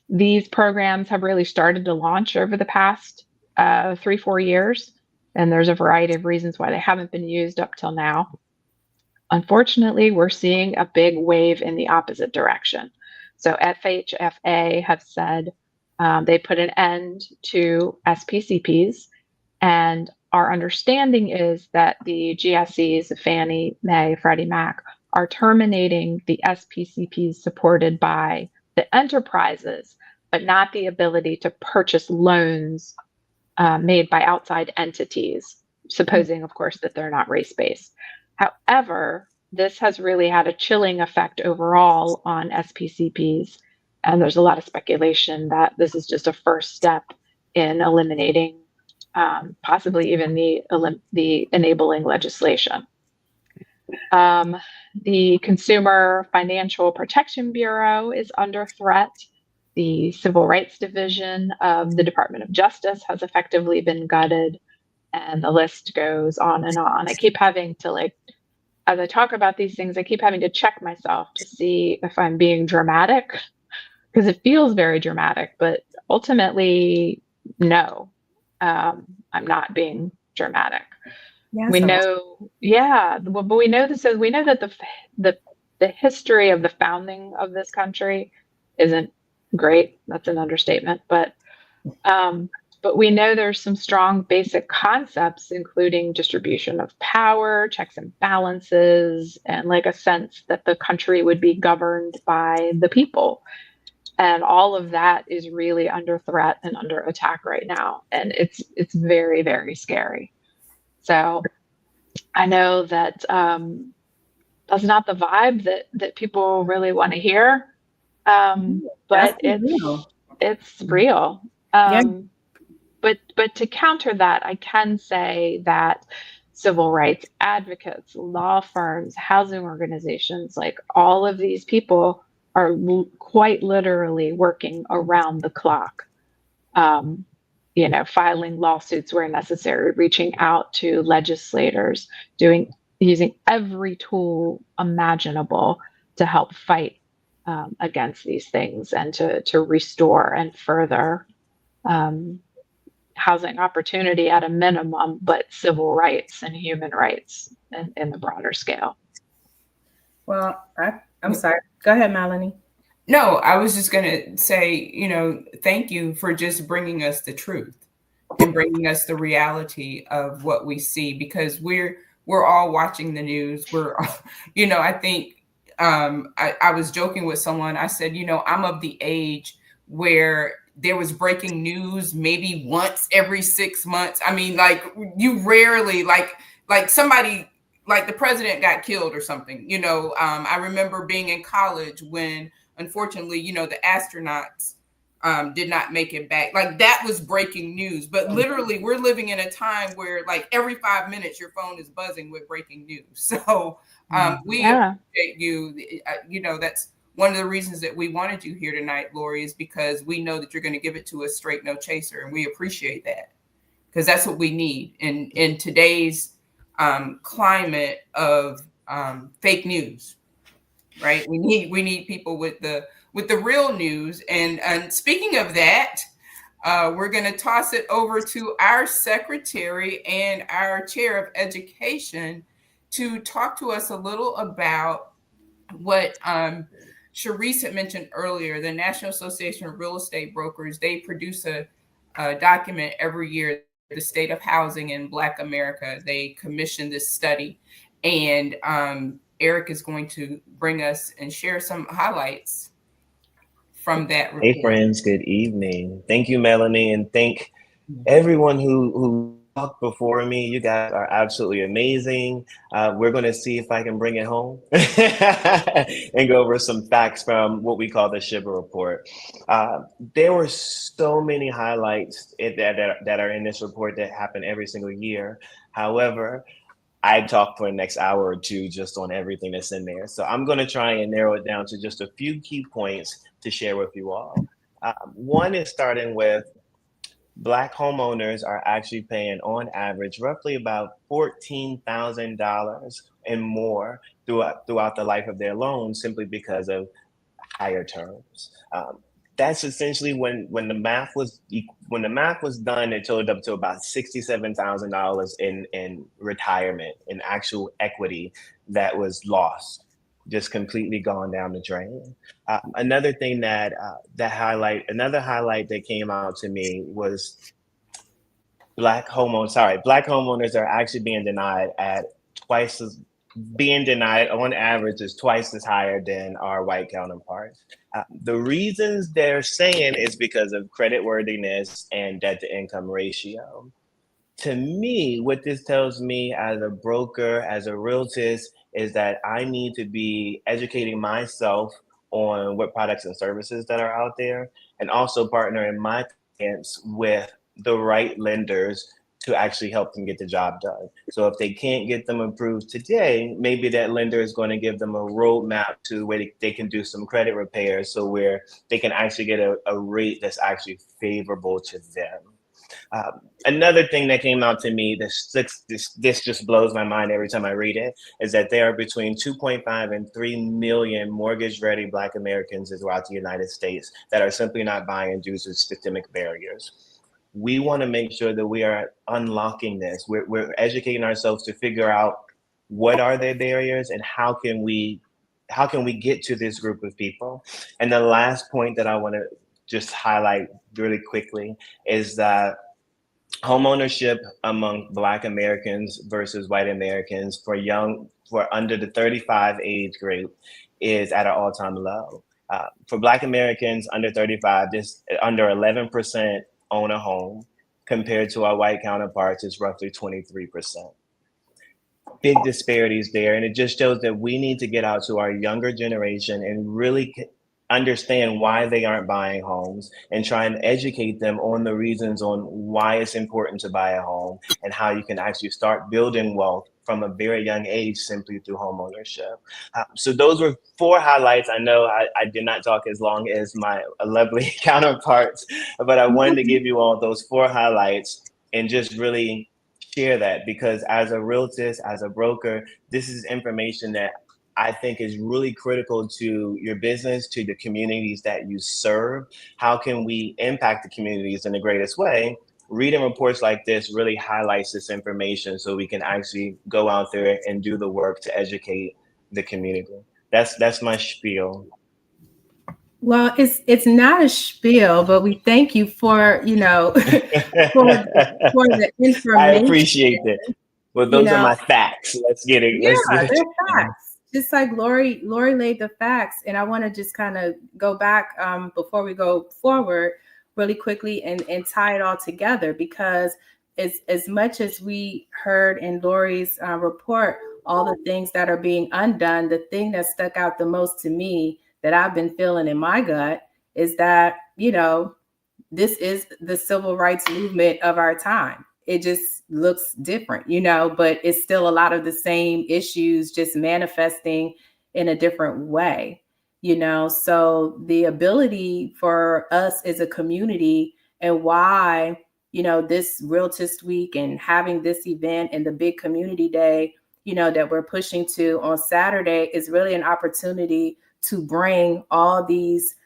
These programs have really started to launch over the past 3-4 years, and there's a variety of reasons why they haven't been used up till now. Unfortunately, we're seeing a big wave in the opposite direction. So FHFA have said they put an end to SPCPs, and our understanding is that the GSEs, Fannie Mae, Freddie Mac, are terminating the SPCPs supported by the enterprises, but not the ability to purchase loans made by outside entities, supposing, of course, that they're not race-based. However, this has really had a chilling effect overall on SPCPs, and there's a lot of speculation that this is just a first step in eliminating possibly even the enabling legislation. The Consumer Financial Protection Bureau is under threat. The Civil Rights Division of the Department of Justice has effectively been gutted, and the list goes on and on. I keep having to, as I talk about these things, I keep having to check myself to see if I'm being dramatic, because it feels very dramatic, but ultimately, no, I'm not being dramatic. Yeah, we know, but we know this. We know that the history of the founding of this country isn't great. That's an understatement, but we know there's some strong basic concepts, including distribution of power, checks and balances, and a sense that the country would be governed by the people. And all of that is really under threat and under attack right now. And it's very, very scary. So I know that that's not the vibe that people really want to hear. But it's real. But to counter that, I can say that civil rights advocates, law firms, housing organizations, all of these people are quite literally working around the clock, filing lawsuits where necessary, reaching out to legislators, doing using every tool imaginable to help fight against these things and to restore and further um, housing opportunity at a minimum, but civil rights and human rights in the broader scale. Well, I'm sorry. Go ahead, Melanie. No, I was just going to say, thank you for just bringing us the truth and bringing us the reality of what we see, because we're all watching the news. I think I was joking with someone. I said, I'm of the age where there was breaking news maybe once every 6 months. I mean, like, you rarely, like somebody, like the president got killed or something. I remember being in college when, unfortunately, the astronauts did not make it back. Like, that was breaking news. But literally, we're living in a time where, like, every 5 minutes your phone is buzzing with breaking news. So we appreciate you. That's one of the reasons that we wanted you here tonight, Lori, is because we know that you're going to give it to us straight, no chaser, and we appreciate that, because that's what we need in today's climate of fake news. Right? We need people with the real news. And speaking of that, we're going to toss it over to our secretary and our chair of education to talk to us a little about what Sharice had mentioned earlier. The National Association of Real Estate Brokers, they produce a document every year, the state of housing in Black America. They commissioned this study, and Eric is going to bring us and share some highlights from that report. Hey friends, good evening. Thank you, Melanie, and thank everyone who talked before me. You guys are absolutely amazing. We're going to see if I can bring it home and go over some facts from what we call the Shiver Report. There were so many highlights that are in this report that happen every single year. However, I talk for the next hour or two just on everything that's in there. So I'm going to try and narrow it down to just a few key points to share with you all. One is starting with Black homeowners are actually paying on average roughly about $14,000 and more throughout the life of their loan, simply because of higher terms. That's essentially when the math was done, it totaled up to about $67,000 in retirement, in actual equity that was lost, just completely gone down the drain. Another thing another highlight that came out to me was Black homeowners are actually being denied on average is twice as higher than our white counterparts. The reasons they're saying is because of creditworthiness and debt to income ratio. To me, what this tells me as a broker, as a realtor, is that I need to be educating myself on what products and services that are out there, and also partnering my clients with the right lenders to actually help them get the job done. So if they can't get them approved today, maybe that lender is going to give them a roadmap to where they can do some credit repairs, so where they can actually get a rate that's actually favorable to them. Another thing that came out to me, this just blows my mind every time I read it, is that there are between 2.5 and 3 million mortgage-ready Black Americans throughout the United States that are simply not buying due to systemic barriers. We want to make sure that we are unlocking this. We're educating ourselves to figure out what are their barriers and how can we get to this group of people. And the last point that I want to just highlight really quickly is that homeownership among Black Americans versus white Americans for under the 35 age group is at an all-time low. For Black Americans under 35, just under 11% own a home, compared to our white counterparts is roughly 23%. Big disparities there, and it just shows that we need to get out to our younger generation and really understand why they aren't buying homes and try and educate them on the reasons on why it's important to buy a home and how you can actually start building wealth from a very young age simply through home ownership. So those were 4 highlights. I know I did not talk as long as my lovely counterparts, but I wanted to give you all those 4 highlights and just really share that, because as a realtor, as a broker, this is information that I think is really critical to your business, to the communities that you serve. How can we impact the communities in the greatest way? Reading reports like this really highlights this information so we can actually go out there and do the work to educate the community. That's my spiel. Well, it's not a spiel, but we thank you for, for the information. I appreciate that. Well, those are my facts. Let's get it. Yeah, Let's get it. they're facts. Just like Lori laid the facts, and I want to just kind of go back before we go forward really quickly and tie it all together, because as much as we heard in Lori's report all the things that are being undone, the thing that stuck out the most to me that I've been feeling in my gut is that, this is the civil rights movement of our time. It just looks different, but it's still a lot of the same issues just manifesting in a different way, so the ability for us as a community, and why, this Realtist Week and having this event and the big community day, that we're pushing to on Saturday, is really an opportunity to bring all these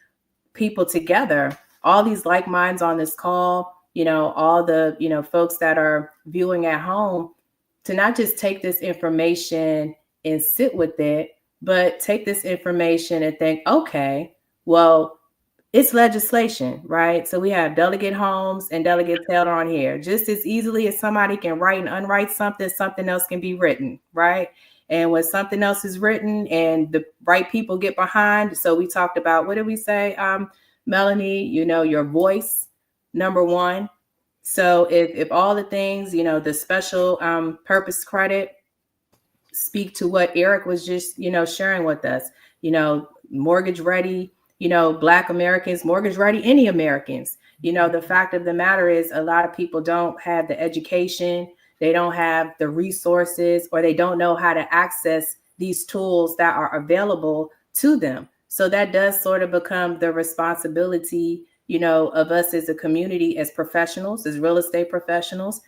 people together, all these like minds on this call, all the, folks that are viewing at home, to not just take this information and sit with it, but take this information and think, okay, well, it's legislation, right? So we have Delegate Holmes and Delegate Taylor on here. Just as easily as somebody can write and unwrite something else can be written, right? And when something else is written and the right people get behind, so we talked about, what did we say, Melanie? Your voice, number one. So if all the things, the special purpose credit speak to what Eric was just, sharing with us, mortgage ready, Black Americans, mortgage ready, any Americans. The fact of the matter is, a lot of people don't have the education, they don't have the resources, or they don't know how to access these tools that are available to them. So that does sort of become the responsibility, of us as a community, as professionals, as real estate professionals,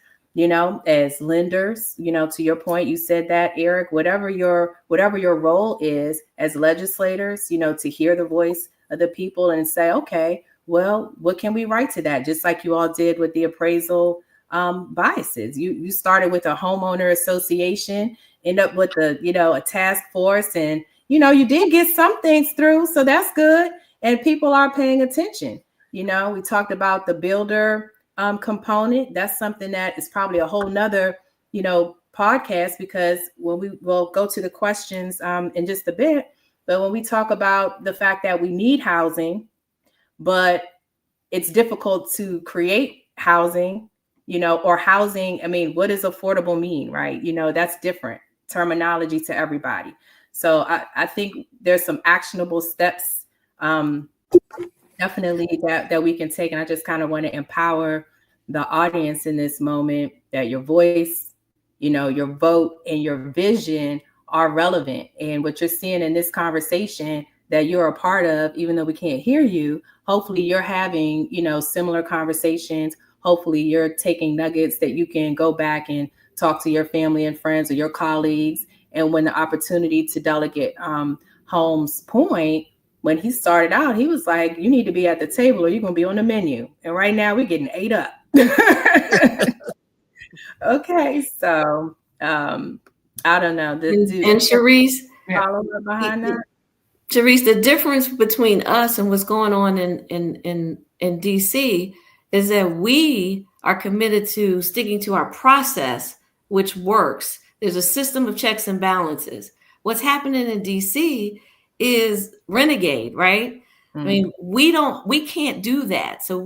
as lenders, to your point, you said that, Eric, whatever your role is as legislators, to hear the voice of the people and say, okay, well, what can we write to that? Just like you all did with the appraisal biases. You started with a homeowner association, end up with a task force, and you did get some things through, so that's good, and people are paying attention. We talked about the builder component. That's something that is probably a whole nother podcast, because when we will go to the questions in just a bit, but when we talk about the fact that we need housing, but it's difficult to create housing, or housing. I mean, what does affordable mean, right? That's different terminology to everybody. So I think there's some actionable steps definitely that we can take. And I just kind of want to empower the audience in this moment that your voice, your vote and your vision are relevant. And what you're seeing in this conversation that you're a part of, even though we can't hear you, hopefully you're having, similar conversations. Hopefully you're taking nuggets that you can go back and talk to your family and friends or your colleagues. And when the opportunity to Delegate Holmes' point, when he started out, he was like, you need to be at the table or you're going to be on the menu. And right now we're getting ate up. Okay, so I don't know. And Sharice, follow up behind that? Sharice, the difference between us and what's going on in DC is that we are committed to sticking to our process, which works. There's a system of checks and balances. What's happening in DC is renegade, right? I mean, we can't do that. So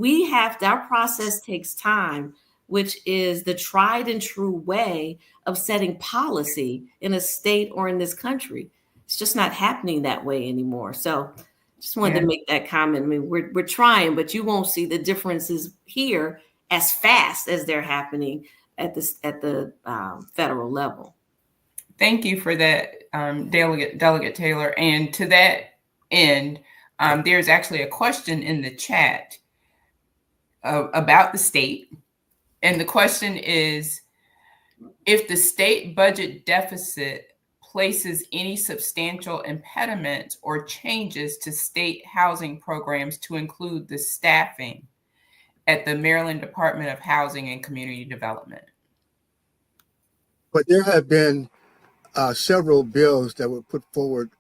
our process takes time, which is the tried and true way of setting policy in a state or in this country. It's just not happening that way anymore. So just wanted to make that comment. I mean, we're trying, but you won't see the differences here as fast as they're happening at the federal level. Thank you for that, Delegate Taylor. And to that end, there's actually a question in the chat about the state. And the question is, if the state budget deficit places any substantial impediments or changes to state housing programs to include the staffing at the Maryland Department of Housing and Community Development. But there have been several bills that were put forward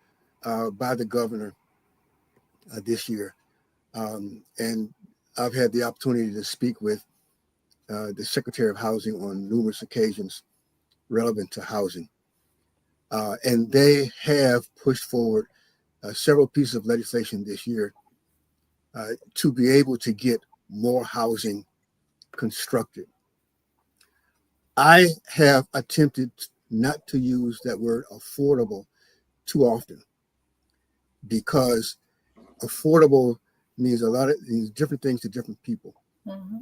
by the governor this year. And I've had the opportunity to speak with the Secretary of Housing on numerous occasions relevant to housing. And they have pushed forward several pieces of legislation this year to be able to get more housing constructed. I have attempted not to use that word affordable too often, because affordable means a lot of these different things to different people. Mm-hmm.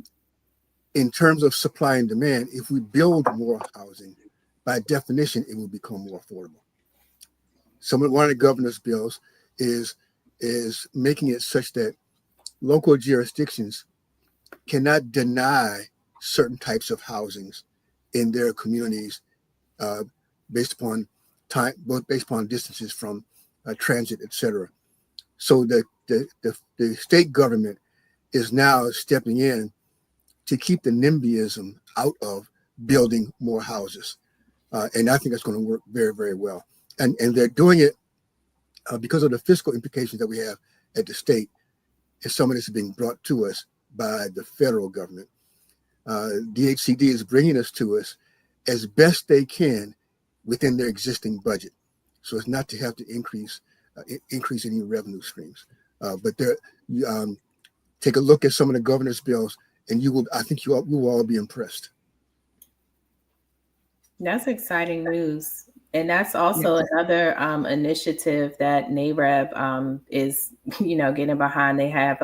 In terms of supply and demand, if we build more housing, by definition, it will become more affordable. One of the governor's bills is making it such that local jurisdictions cannot deny certain types of housings in their communities based upon time, based upon distances from transit, etc. So the state government is now stepping in to keep the NIMBYism out of building more houses. And I think that's going to work very, very well. And they're doing it because of the fiscal implications that we have at the state. And some of this is being brought to us by the federal government. DHCD is bringing us to us as best they can within their existing budget, so as not to have to increase any revenue streams. But take a look at some of the governor's bills, and I think you will all be impressed. That's exciting news. And that's also another initiative that NAREB is, getting behind. They have,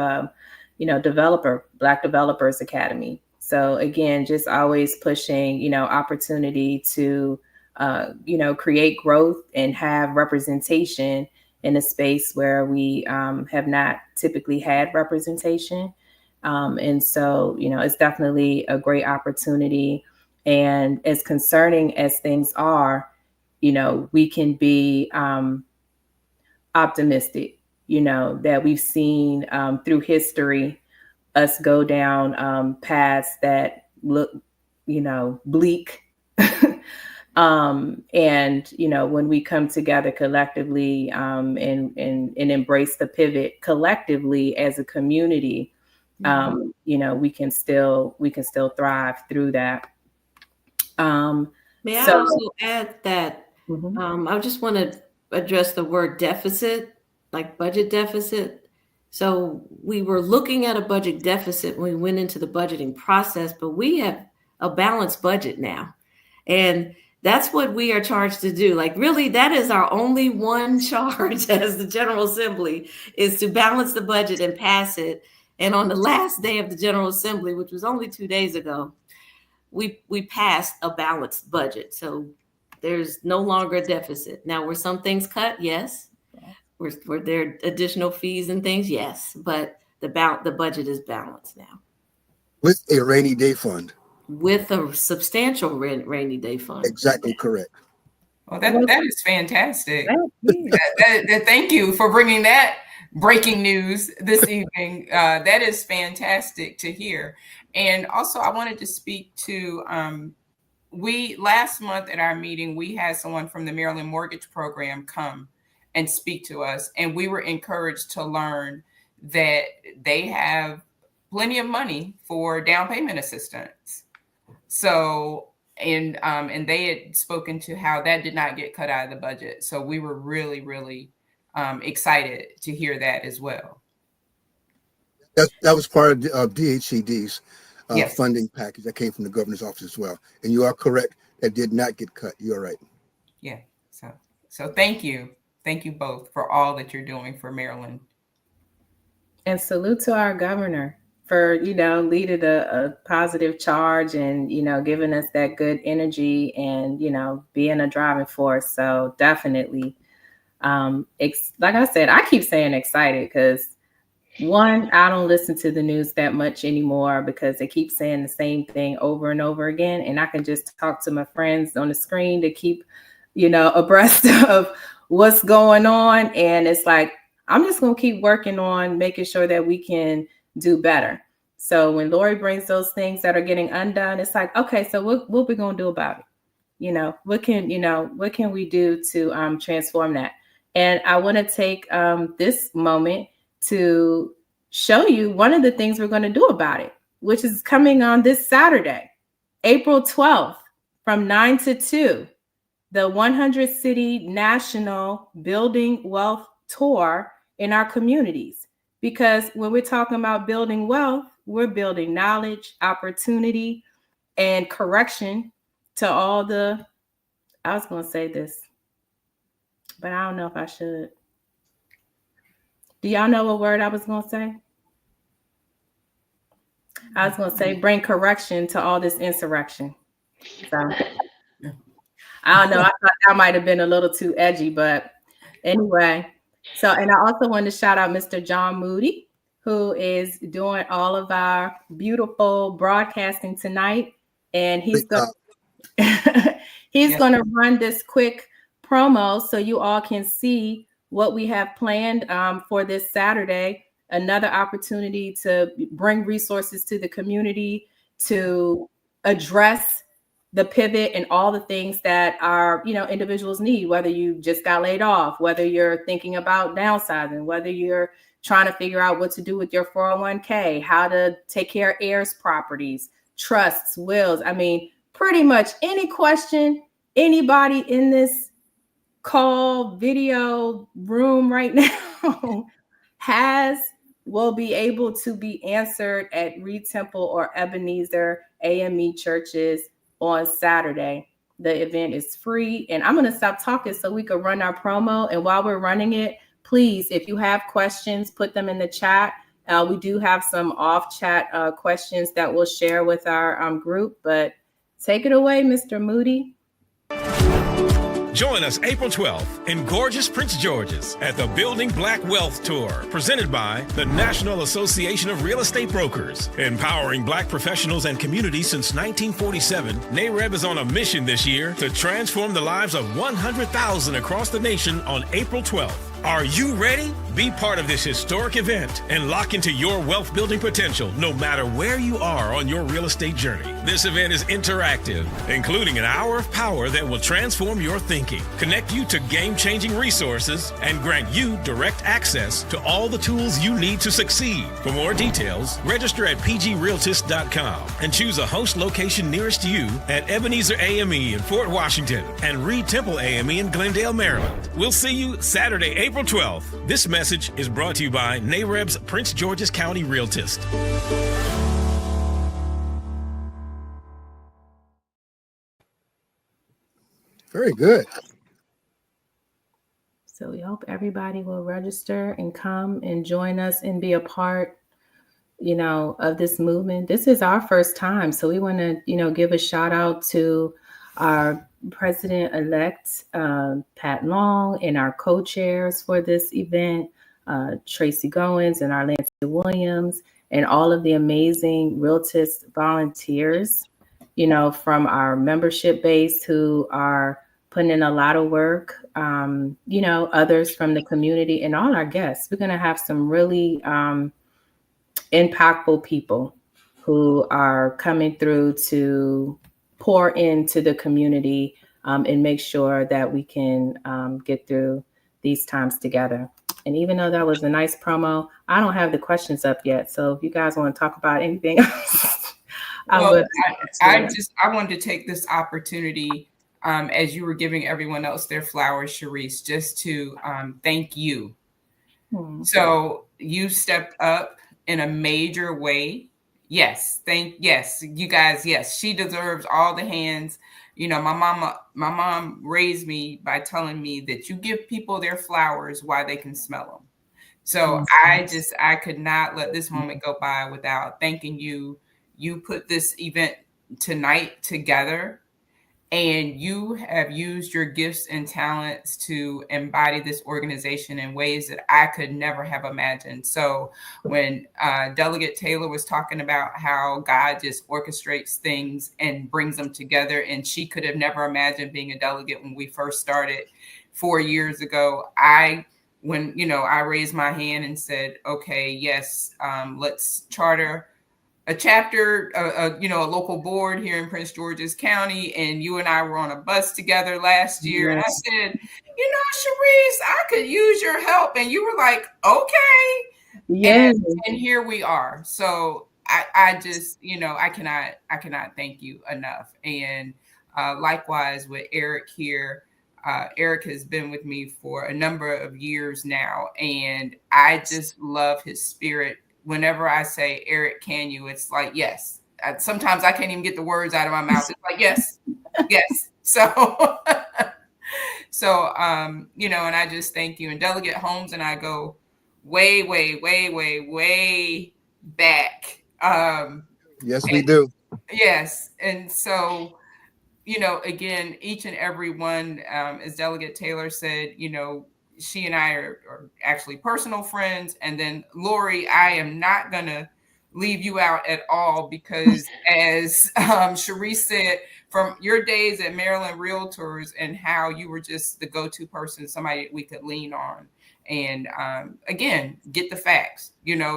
Black Developers Academy. So again, just always pushing, opportunity to, create growth and have representation in a space where we have not typically had representation. And so, it's definitely a great opportunity. And as concerning as things are, we can be optimistic, that we've seen through history us go down paths that look, bleak. And, when we come together collectively and embrace the pivot collectively as a community, we can still thrive through that. May I also add that I just want to address the word deficit, like budget deficit. So we were looking at a budget deficit when we went into the budgeting process, but we have a balanced budget now. And that's what we are charged to do. Like, really, that is our only one charge as the General Assembly, is to balance the budget and pass it. And on the last day of the General Assembly, which was only 2 days ago, we passed a balanced budget. So there's no longer a deficit. Now, were some things cut? Yes. Were there additional fees and things? Yes. But the budget is balanced now. With a rainy day fund. With a substantial rainy day fund. Exactly correct. Well, that is fantastic. Thank you for bringing that breaking news this evening. That is fantastic to hear. And also, I wanted to speak to, last month at our meeting, we had someone from the Maryland Mortgage Program come and speak to us. And we were encouraged to learn that they have plenty of money for down payment assistance. So, and they had spoken to how that did not get cut out of the budget. So we were really, really excited to hear that as well. That was part of DHCD's funding package that came from the governor's office as well. And you are correct, that did not get cut. You're right. Yeah. So thank you. Thank you both for all that you're doing for Maryland. And salute to our governor for, leading a positive charge and, giving us that good energy and, being a driving force. So definitely, like I said, I keep saying excited because One, I don't listen to the news that much anymore because they keep saying the same thing over and over again. And I can just talk to my friends on the screen to keep, abreast of what's going on. And it's like, I'm just going to keep working on making sure that we can do better. So when Lori brings those things that are getting undone, it's like, okay, so what we going to do about it? What can we do to transform that? And I want to take this moment to show you one of the things we're going to do about it, which is coming on this Saturday, April 12th from 9 to 2, the 100 City National Building Wealth Tour in our communities. Because when we're talking about building wealth, we're building knowledge, opportunity, and correction to all the, I was going to say this, but I don't know if I should. Do y'all know what word I was going to say? I was going to say bring correction to all this insurrection. So I don't know. I thought that might have been a little too edgy, but anyway. So, and I also want to shout out Mr. John Moody, who is doing all of our beautiful broadcasting tonight. And he's going to run this quick promo so you all can see what we have planned for this Saturday. Another opportunity to bring resources to the community to address the pivot and all the things that our individuals need, whether you just got laid off, whether you're thinking about downsizing, whether you're trying to figure out what to do with your 401k, how to take care of heirs properties, trusts, wills. I mean, pretty much any question anybody in this call video room right now will be able to be answered at Reed Temple or Ebenezer AME churches on Saturday. The event is free, and I'm going to stop talking so we can run our promo. And while we're running it, please, if you have questions, put them in the chat. We do have some off chat questions that we'll share with our group, but take it away, Mr. Moody. Join us April 12th in gorgeous Prince George's at the Building Black Wealth Tour, presented by the National Association of Real Estate Brokers. Empowering Black professionals and communities since 1947, NAREB is on a mission this year to transform the lives of 100,000 across the nation on April 12th. Are you ready? Be part of this historic event and lock into your wealth building potential no matter where you are on your real estate journey. This event is interactive, including an hour of power that will transform your thinking, connect you to game-changing resources, and grant you direct access to all the tools you need to succeed. For more details, register at pgrealtist.com and choose a host location nearest you at Ebenezer AME in Fort Washington and Reed Temple AME in Glendale, Maryland. We'll see you Saturday, April 12th. This message is brought to you by NAREB's Prince George's County Realtist. Very good. So we hope everybody will register and come and join us and be a part, of this movement. This is our first time. So we want to, give a shout out to our President-elect, Pat Long, and our co-chairs for this event, Tracy Goins and Arlanta Williams, and all of the amazing Realtist volunteers, from our membership base who are putting in a lot of work, others from the community, and all our guests. We're going to have some really impactful people who are coming through to pour into the community and make sure that we can get through these times together. And even though that was a nice promo, I don't have the questions up yet. So if you guys want to talk about anything else, I wanted to take this opportunity as you were giving everyone else their flowers, Sharice, just to thank you. So you stepped up in a major way. Yes, you guys. Yes, she deserves all the hands. My mom raised me by telling me that you give people their flowers while they can smell them. So I could not let this moment go by without thanking you. You put this event tonight together, And you have used your gifts and talents to embody this organization in ways that I could never have imagined. So when Delegate Taylor was talking about how God just orchestrates things and brings them together, and she could have never imagined being a delegate when we first started 4 years ago, when I raised my hand and said, okay, yes, let's charter a chapter, a local board here in Prince George's County, and you and I were on a bus together last year. Yes. And I said, Sharice, I could use your help. And you were like, okay. Yes. And here we are. So I just, I cannot thank you enough. And likewise with Eric here. Eric has been with me for a number of years now, and I just love his spirit. Whenever I say, Eric, can you? It's like, yes. Sometimes I can't even get the words out of my mouth. It's like, yes, yes. So, and I just thank you. And Delegate Holmes and I go way, way, way, way, way back. Yes, we do. Yes. And so, again, each and every one, as Delegate Taylor said, she and I are actually personal friends. And then Lori, I am not going to leave you out at all, because as Sharice said, from your days at Maryland Realtors and how you were just the go-to person, somebody we could lean on. And again, get the facts,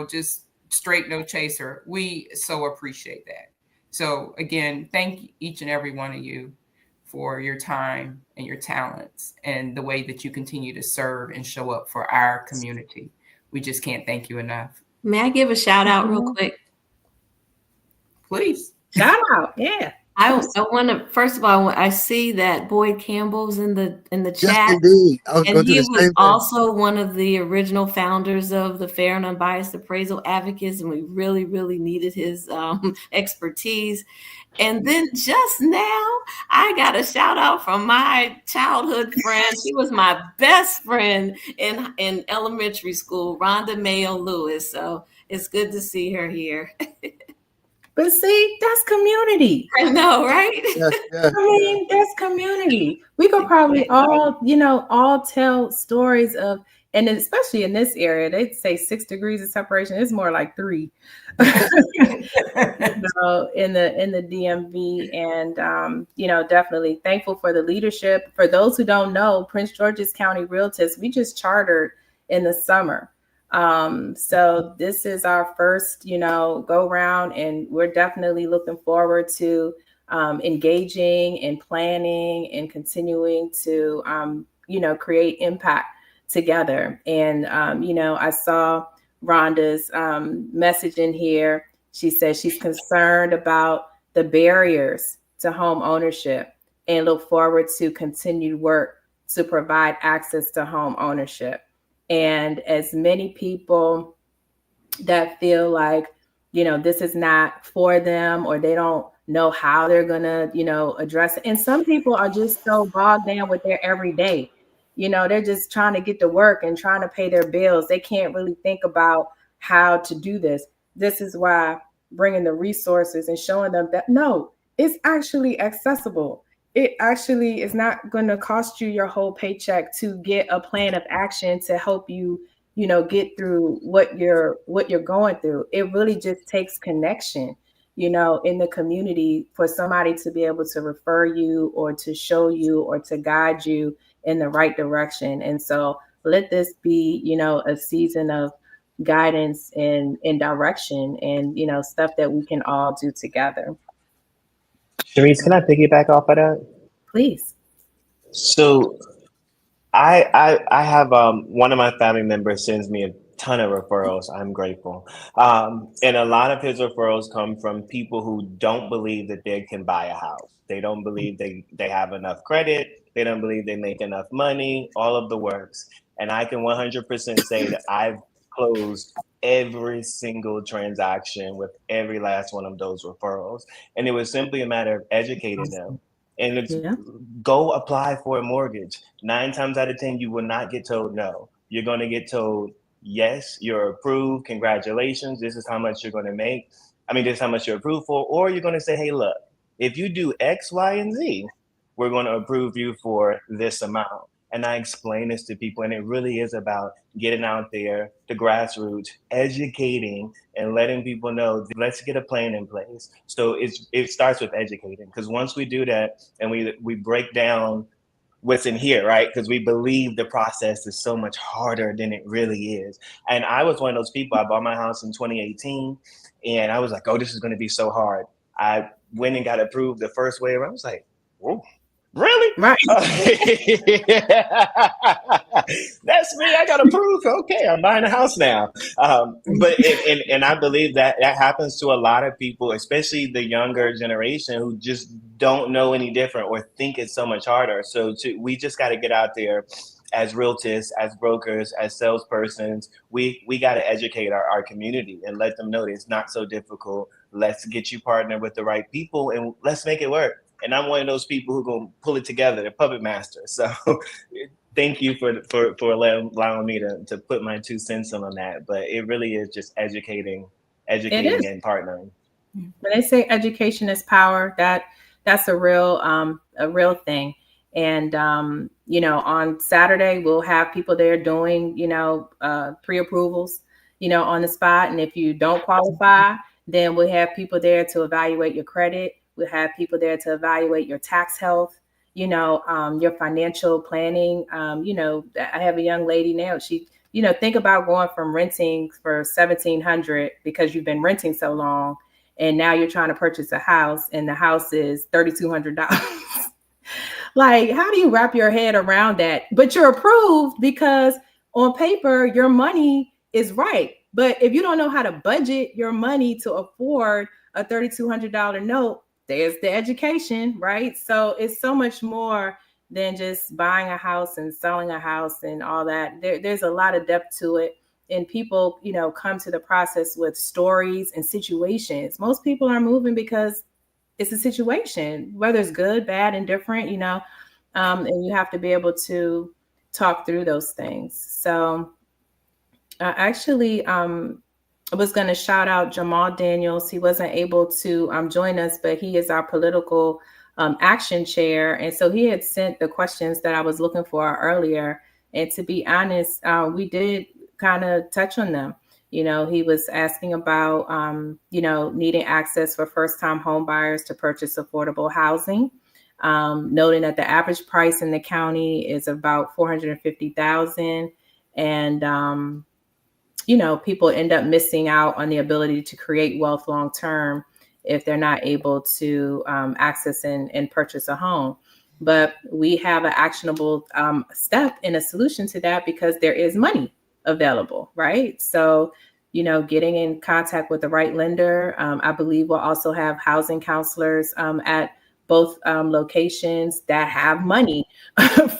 just straight, no chaser. We so appreciate that. So again, thank each and every one of you for your time and your talents and the way that you continue to serve and show up for our community. We just can't thank you enough. May I give a shout out real quick? Please. Shout out. Yeah. I want to, first of all, I see that Boyd Campbell's in the chat. Yes, indeed. I was and going to he do the was same thing. Also one of the original founders of the Fair and Unbiased Appraisal Advocates, and we really, really needed his expertise. And then just now, I got a shout out from my childhood friend. She was my best friend in elementary school, Rhonda Mayo Lewis. So it's good to see her here. But see, that's community. I know, right? Yes, yes, I mean, that's community. We could probably all tell stories of, and especially in this area, they'd say 6 degrees of separation. It's more like 3. In the DMV, and definitely thankful for the leadership. For those who don't know, Prince George's County Realtors, we just chartered in the summer. So this is our first, go round, and we're definitely looking forward to engaging and planning and continuing to, create impact together. And, I saw Rhonda's message in here. She says she's concerned about the barriers to home ownership and look forward to continued work to provide access to home ownership. And as many people that feel like, this is not for them, or they don't know how they're going to, address it. And some people are just so bogged down with their everyday, they're just trying to get to work and trying to pay their bills. They can't really think about how to do this. This is why bringing the resources and showing them that, no, it's actually accessible. It actually is not going to cost you your whole paycheck to get a plan of action to help you, get through what you're going through. It really just takes connection, in the community for somebody to be able to refer you or to show you or to guide you in the right direction. And so let this be, a season of guidance and direction and, stuff that we can all do together. Sharice, can I piggyback off of that? Please. So I have one of my family members sends me a ton of referrals. I'm grateful. And a lot of his referrals come from people who don't believe that they can buy a house. They don't believe they have enough credit. They don't believe they make enough money, all of the works. And I can 100% say that I've closed every single transaction with every last one of those referrals. And it was simply a matter of educating them. And it's go apply for a mortgage. 9 times out of 10, you will not get told no. You're going to get told, yes, you're approved. Congratulations. This is how much you're going to make. This is how much you're approved for. Or you're going to say, hey, look, if you do X, Y, and Z, we're going to approve you for this amount. And I explain this to people, and it really is about getting out there, the grassroots, educating and letting people know, let's get a plan in place. So it starts with educating, because once we do that and we break down what's in here, right? Because we believe the process is so much harder than it really is. And I was one of those people, I bought my house in 2018, and I was like, oh, this is going to be so hard. I went and got approved the first way around. I was like, whoa. Really? Right. That's me. I got approved. Okay, I'm buying a house now. But I believe that happens to a lot of people, especially the younger generation, who just don't know any different or think it's so much harder. So we just got to get out there as realtors, as brokers, as salespersons. We got to educate our community and let them know that it's not so difficult. Let's get you partnered with the right people and let's make it work. And I'm one of those people who gonna pull it together, the puppet master. So thank you for allowing me to put my 2 cents in on that. But it really is just educating and partnering. When they say education is power, that's a real thing. And on Saturday we'll have people there doing pre-approvals, on the spot. And if you don't qualify, then we'll have people there to evaluate your credit. We'll have people there to evaluate your tax health, your financial planning. I have a young lady now, she, think about going from renting for $1,700 because you've been renting so long, and now you're trying to purchase a house and the house is $3,200. Like, how do you wrap your head around that? But you're approved because on paper, your money is right. But if you don't know how to budget your money to afford a $3,200 note, there's the education, right? So it's so much more than just buying a house and selling a house and all that. There's a lot of depth to it. And people, come to the process with stories and situations. Most people are moving because it's a situation, whether it's good, bad, indifferent, and you have to be able to talk through those things. So I was going to shout out Jamal Daniels. He wasn't able to join us, but he is our political action chair. And so he had sent the questions that I was looking for earlier. And to be honest, we did kind of touch on them. He was asking about, needing access for first-time home buyers to purchase affordable housing, noting that the average price in the county is about $450,000. And, people end up missing out on the ability to create wealth long-term if they're not able to access and purchase a home. But we have an actionable step and a solution to that because there is money available, right? So, getting in contact with the right lender. I believe we'll also have housing counselors at both locations that have money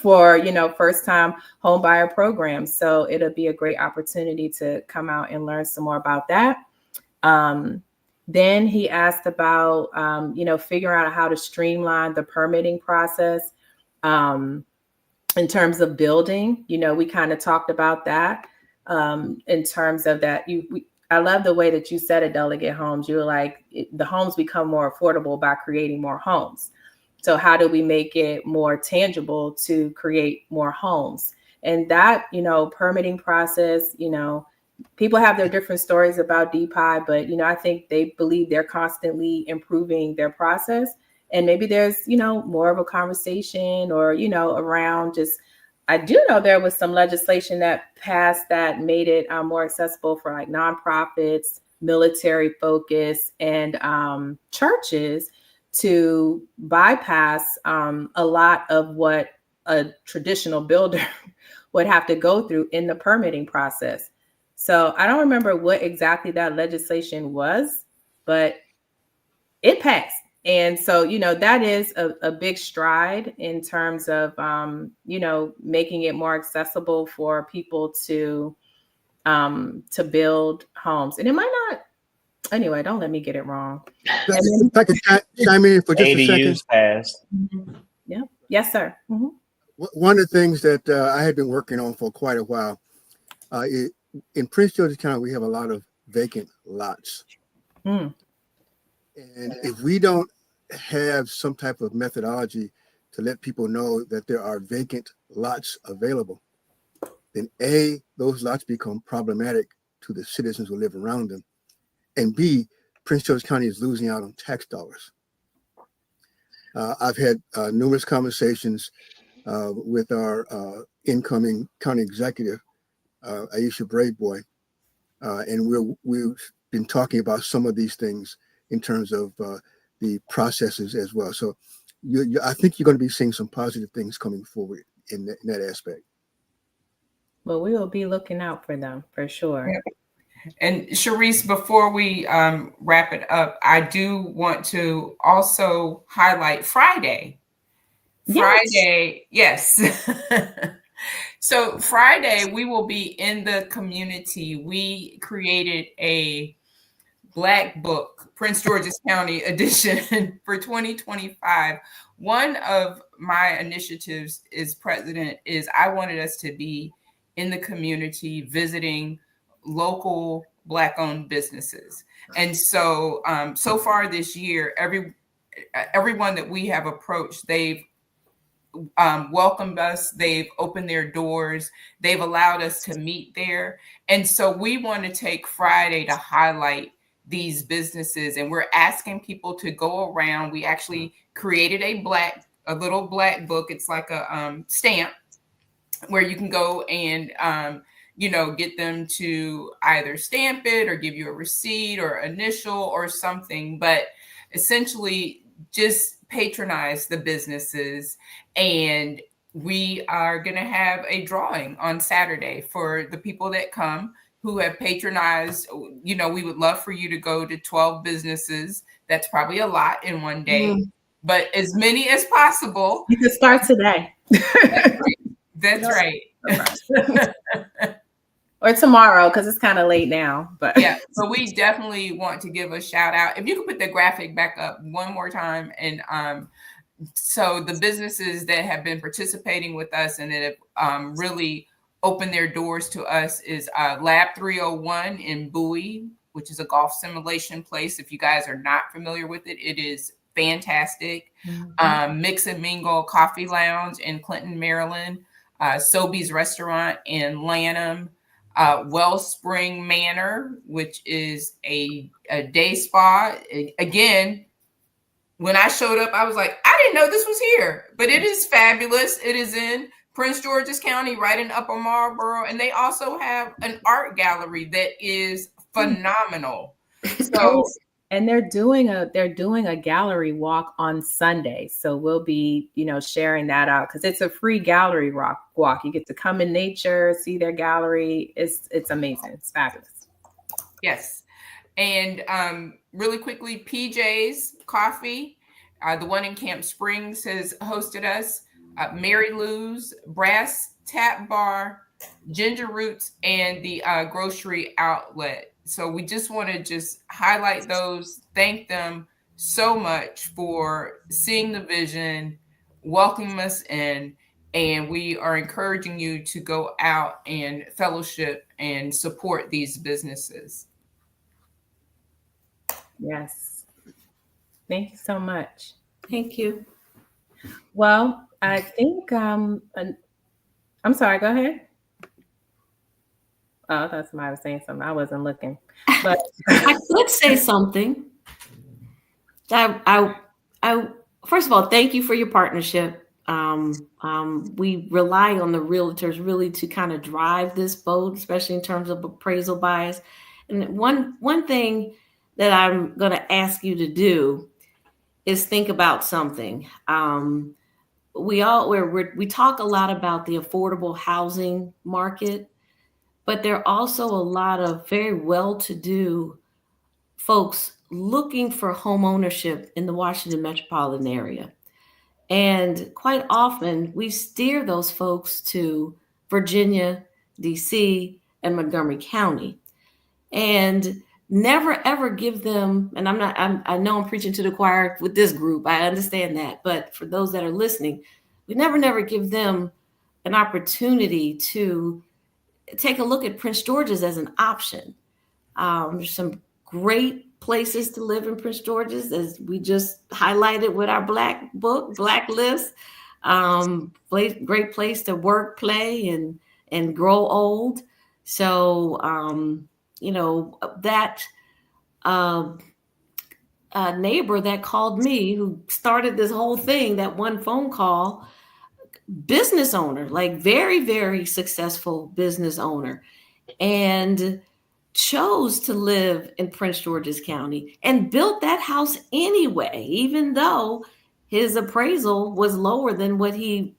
for, first-time home buyer programs. So it'll be a great opportunity to come out and learn some more about that. Then he asked about, figuring out how to streamline the permitting process in terms of building. We kind of talked about that in terms of that. I love the way that you said it, Delegate Holmes. You were like, the homes become more affordable by creating more homes. So how do we make it more tangible to create more homes? And that, permitting process, people have their different stories about DPI, but, I think they believe they're constantly improving their process. And maybe there's, more of a conversation or, around just, I do know there was some legislation that passed that made it more accessible for like nonprofits, military focus, and churches to bypass a lot of what a traditional builder would have to go through in the permitting process. So I don't remember what exactly that legislation was, but it passed. And so, that is a big stride in terms of, making it more accessible for people to build homes. And it might not, anyway, don't let me get it wrong. If I could chime in for just a second. ADUs passed. Mm-hmm. Yeah. Yes, sir. Mm-hmm. One of the things that I had been working on for quite a while, in Prince George's County, we have a lot of vacant lots. And if we don't have some type of methodology to let people know that there are vacant lots available, then those lots become problematic to the citizens who live around them, and B, Prince George County is losing out on tax dollars. I've had numerous conversations with our incoming county executive, Aisha Braveboy, and we've been talking about some of these things in terms of the processes as well. So I think you're going to be seeing some positive things coming forward in that aspect. Well, we will be looking out for them for sure. Yeah. And Sharice, before we wrap it up, I do want to also highlight Friday. Friday, yes. So Friday, we will be in the community. We created a Black Book, Prince George's County edition for 2025. One of my initiatives as president is I wanted us to be in the community visiting local Black-owned businesses. And so, so far this year, everyone that we have approached, they've welcomed us, they've opened their doors, they've allowed us to meet there. And so we want to take Friday to highlight these businesses, and we're asking people to go around. We actually created a little Black book. It's like a stamp where you can go and get them to either stamp it or give you a receipt or initial or something, but essentially just patronize the businesses. And we are going to have a drawing on Saturday for the people that come who have patronized. We would love for you to go to 12 businesses. That's probably a lot in one day, but as many as possible. You can start today. That's right. Or tomorrow, because it's kind of late now. But yeah, so we definitely want to give a shout out. If you could put the graphic back up one more time. And so the businesses that have been participating with us and that have really opened their doors to us is Lab 301 in Bowie, which is a golf simulation place. If you guys are not familiar with it, it is fantastic. Mix and Mingle Coffee Lounge in Clinton, Maryland. Sobeys Restaurant in Lanham. Wellspring Manor, which is a day spa. Again, when I showed up, I was like, I didn't know this was here, but it is fabulous. It is in Prince George's County, right in Upper Marlboro. And they also have an art gallery that is phenomenal. So, and they're doing a gallery walk on Sunday. So we'll be, sharing that out because it's a free gallery walk. You get to come in nature, see their gallery. It's amazing. It's fabulous. Yes. And really quickly, PJ's Coffee, the one in Camp Springs, has hosted us. Mary Lou's, Brass Tap Bar, Ginger Roots, and the Grocery Outlet. So we just want to highlight those, thank them so much for seeing the vision, welcoming us in, and we are encouraging you to go out and fellowship and support these businesses. Yes. Thank you so much. Thank you. Well, I think, I'm sorry, go ahead. Oh, I thought somebody was saying something. I wasn't looking. But I could say something. I first of all, thank you for your partnership. We rely on the realtors really to kind of drive this boat, especially in terms of appraisal bias. And one thing that I'm going to ask you to do is think about something. We talk a lot about the affordable housing market, but there are also a lot of very well-to-do folks looking for home ownership in the Washington metropolitan area. And quite often we steer those folks to Virginia, DC, and Montgomery County, and never ever give them, and I know I'm preaching to the choir with this group, I understand that, but for those that are listening, we never give them an opportunity to take a look at Prince George's as an option. There's some great places to live in Prince George's, as we just highlighted with our Black book, Black list. Great place to work, play, and grow old. So, that neighbor that called me, who started this whole thing, that one phone call, business owner, like very, very successful business owner, and chose to live in Prince George's County and built that house anyway, even though his appraisal was lower than what he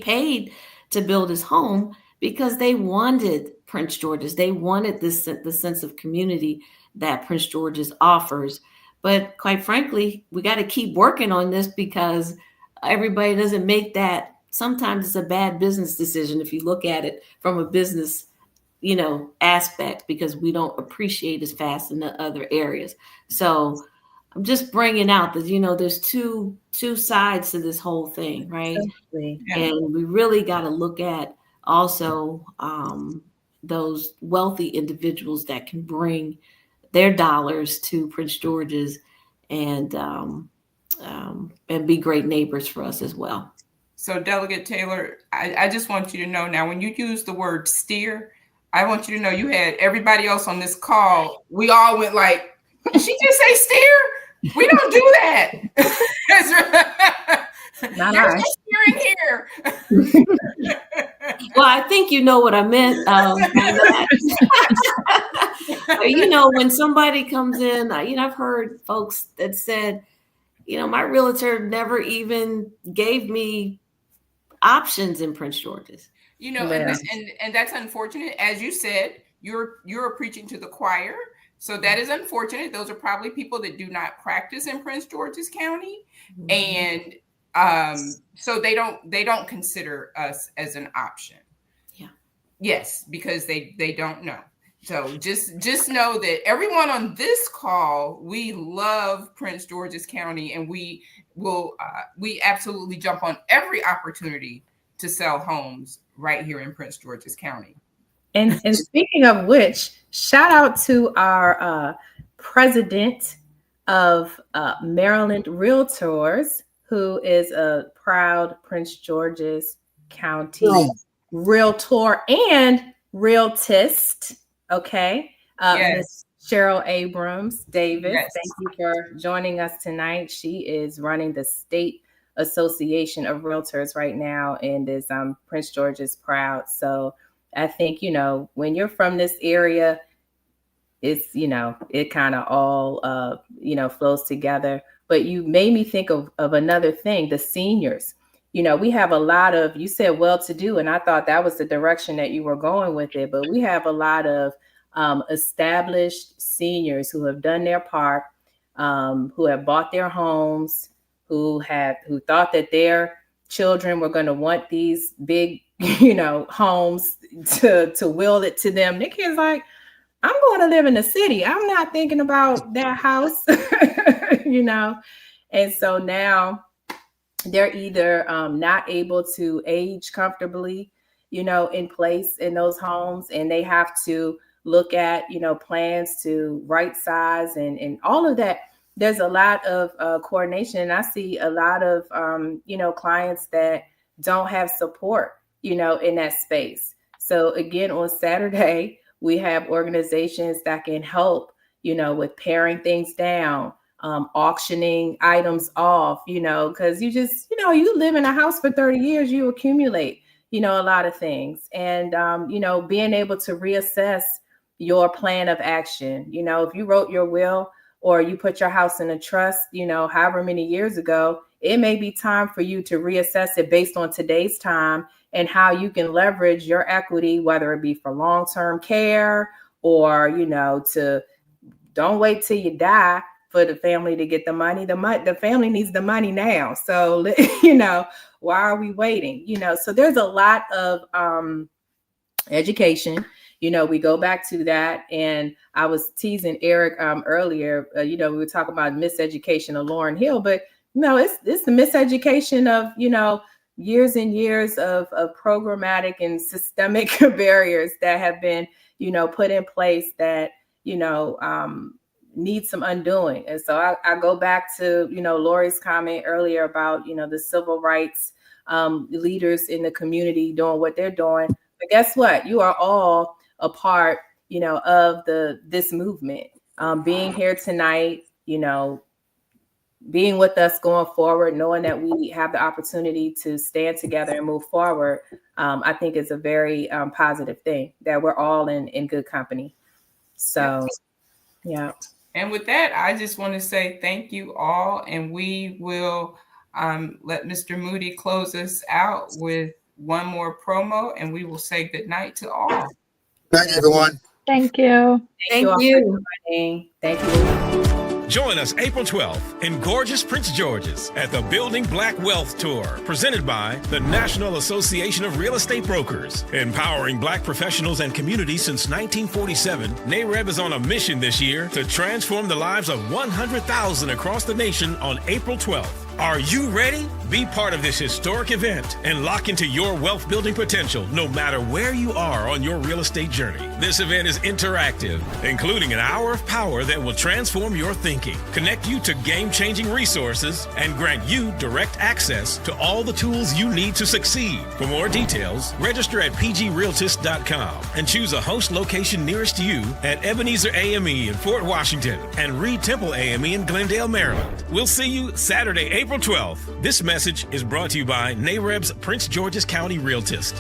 paid to build his home, because they wanted Prince George's. They wanted the sense of community that Prince George's offers. But quite frankly, we got to keep working on this, because everybody doesn't make that. Sometimes it's a bad business decision if you look at it from a business, aspect, because we don't appreciate as fast in the other areas. So I'm just bringing out that, there's two sides to this whole thing, right? Exactly. Yeah. And we really got to look at also those wealthy individuals that can bring their dollars to Prince George's and be great neighbors for us as well. So Delegate Taylor, I just want you to know now, when you use the word steer, I want you to know you had everybody else on this call. We all went like, did she just say steer? We don't do that. There's no steering here. Well, I think you know what I meant. When somebody comes in, I've heard folks that said, my realtor never even gave me options in Prince George's. And that's unfortunate. As you said, you're preaching to the choir. So that is unfortunate. Those are probably people that do not practice in Prince George's County. Mm-hmm. And so they don't consider us as an option. Yeah. Yes, because they don't know. So just know that everyone on this call, we love Prince George's County, and we absolutely jump on every opportunity to sell homes right here in Prince George's County. And speaking of which, shout out to our president of Maryland Realtors, who is a proud Prince George's County realtor and realtist. Okay. Ms. Cheryl Abrams Davis. Yes. Thank you for joining us tonight. She is running the State Association of Realtors right now, and is Prince George's proud. So I think, when you're from this area, it's, it kind of all, flows together. But you made me think of another thing, the seniors. We have a lot of, you said well-to-do, and I thought that was the direction that you were going with it. But we have a lot of established seniors who have done their part, who have bought their homes, who thought that their children were going to want these big, homes to will it to them. The kids like, I'm going to live in the city. I'm not thinking about that house, And so now they're either not able to age comfortably, in place in those homes, and they have to look at, plans to right size and all of that. There's a lot of coordination. And I see a lot of, clients that don't have support, in that space. So again, on Saturday, we have organizations that can help, with paring things down, auctioning items off, because you just, you live in a house for 30 years, you accumulate, a lot of things. And, being able to reassess your plan of action. If you wrote your will or you put your house in a trust, however many years ago, it may be time for you to reassess it based on today's time and how you can leverage your equity, whether it be for long-term care or, to don't wait till you die for the family to get the money. The family needs the money now. So, why are we waiting? So there's a lot of education. We go back to that. And I was teasing Eric earlier, we were talking about miseducation of Lauryn Hill, but it's the miseducation of, years and years of programmatic and systemic barriers that have been, put in place that, needs some undoing. And so I go back to, Lori's comment earlier about, the civil rights leaders in the community doing what they're doing. But guess what? You are all a part, of this movement. Being here tonight, being with us going forward, knowing that we have the opportunity to stand together and move forward, I think is a very positive thing, that we're all in good company. So, yeah. And with that, I just want to say thank you all, and we will let Mr. Moody close us out with one more promo, and we will say good night to all. Thank you, everyone. Thank you. Thank you. Thank you. Join us April 12th in gorgeous Prince George's at the Building Black Wealth Tour, presented by the National Association of Real Estate Brokers. Empowering Black professionals and communities since 1947, NAREB is on a mission this year to transform the lives of 100,000 across the nation on April 12th. Are you ready? Be part of this historic event and lock into your wealth building potential no matter where you are on your real estate journey. This event is interactive, including an hour of power that will transform your thinking, connect you to game-changing resources, and grant you direct access to all the tools you need to succeed. For more details, register at pgrealtist.com and choose a host location nearest you at Ebenezer AME in Fort Washington and Reed Temple AME in Glendale, Maryland. We'll see you Saturday, April 12th. This message is brought to you by NAREB's Prince George's County Realtist.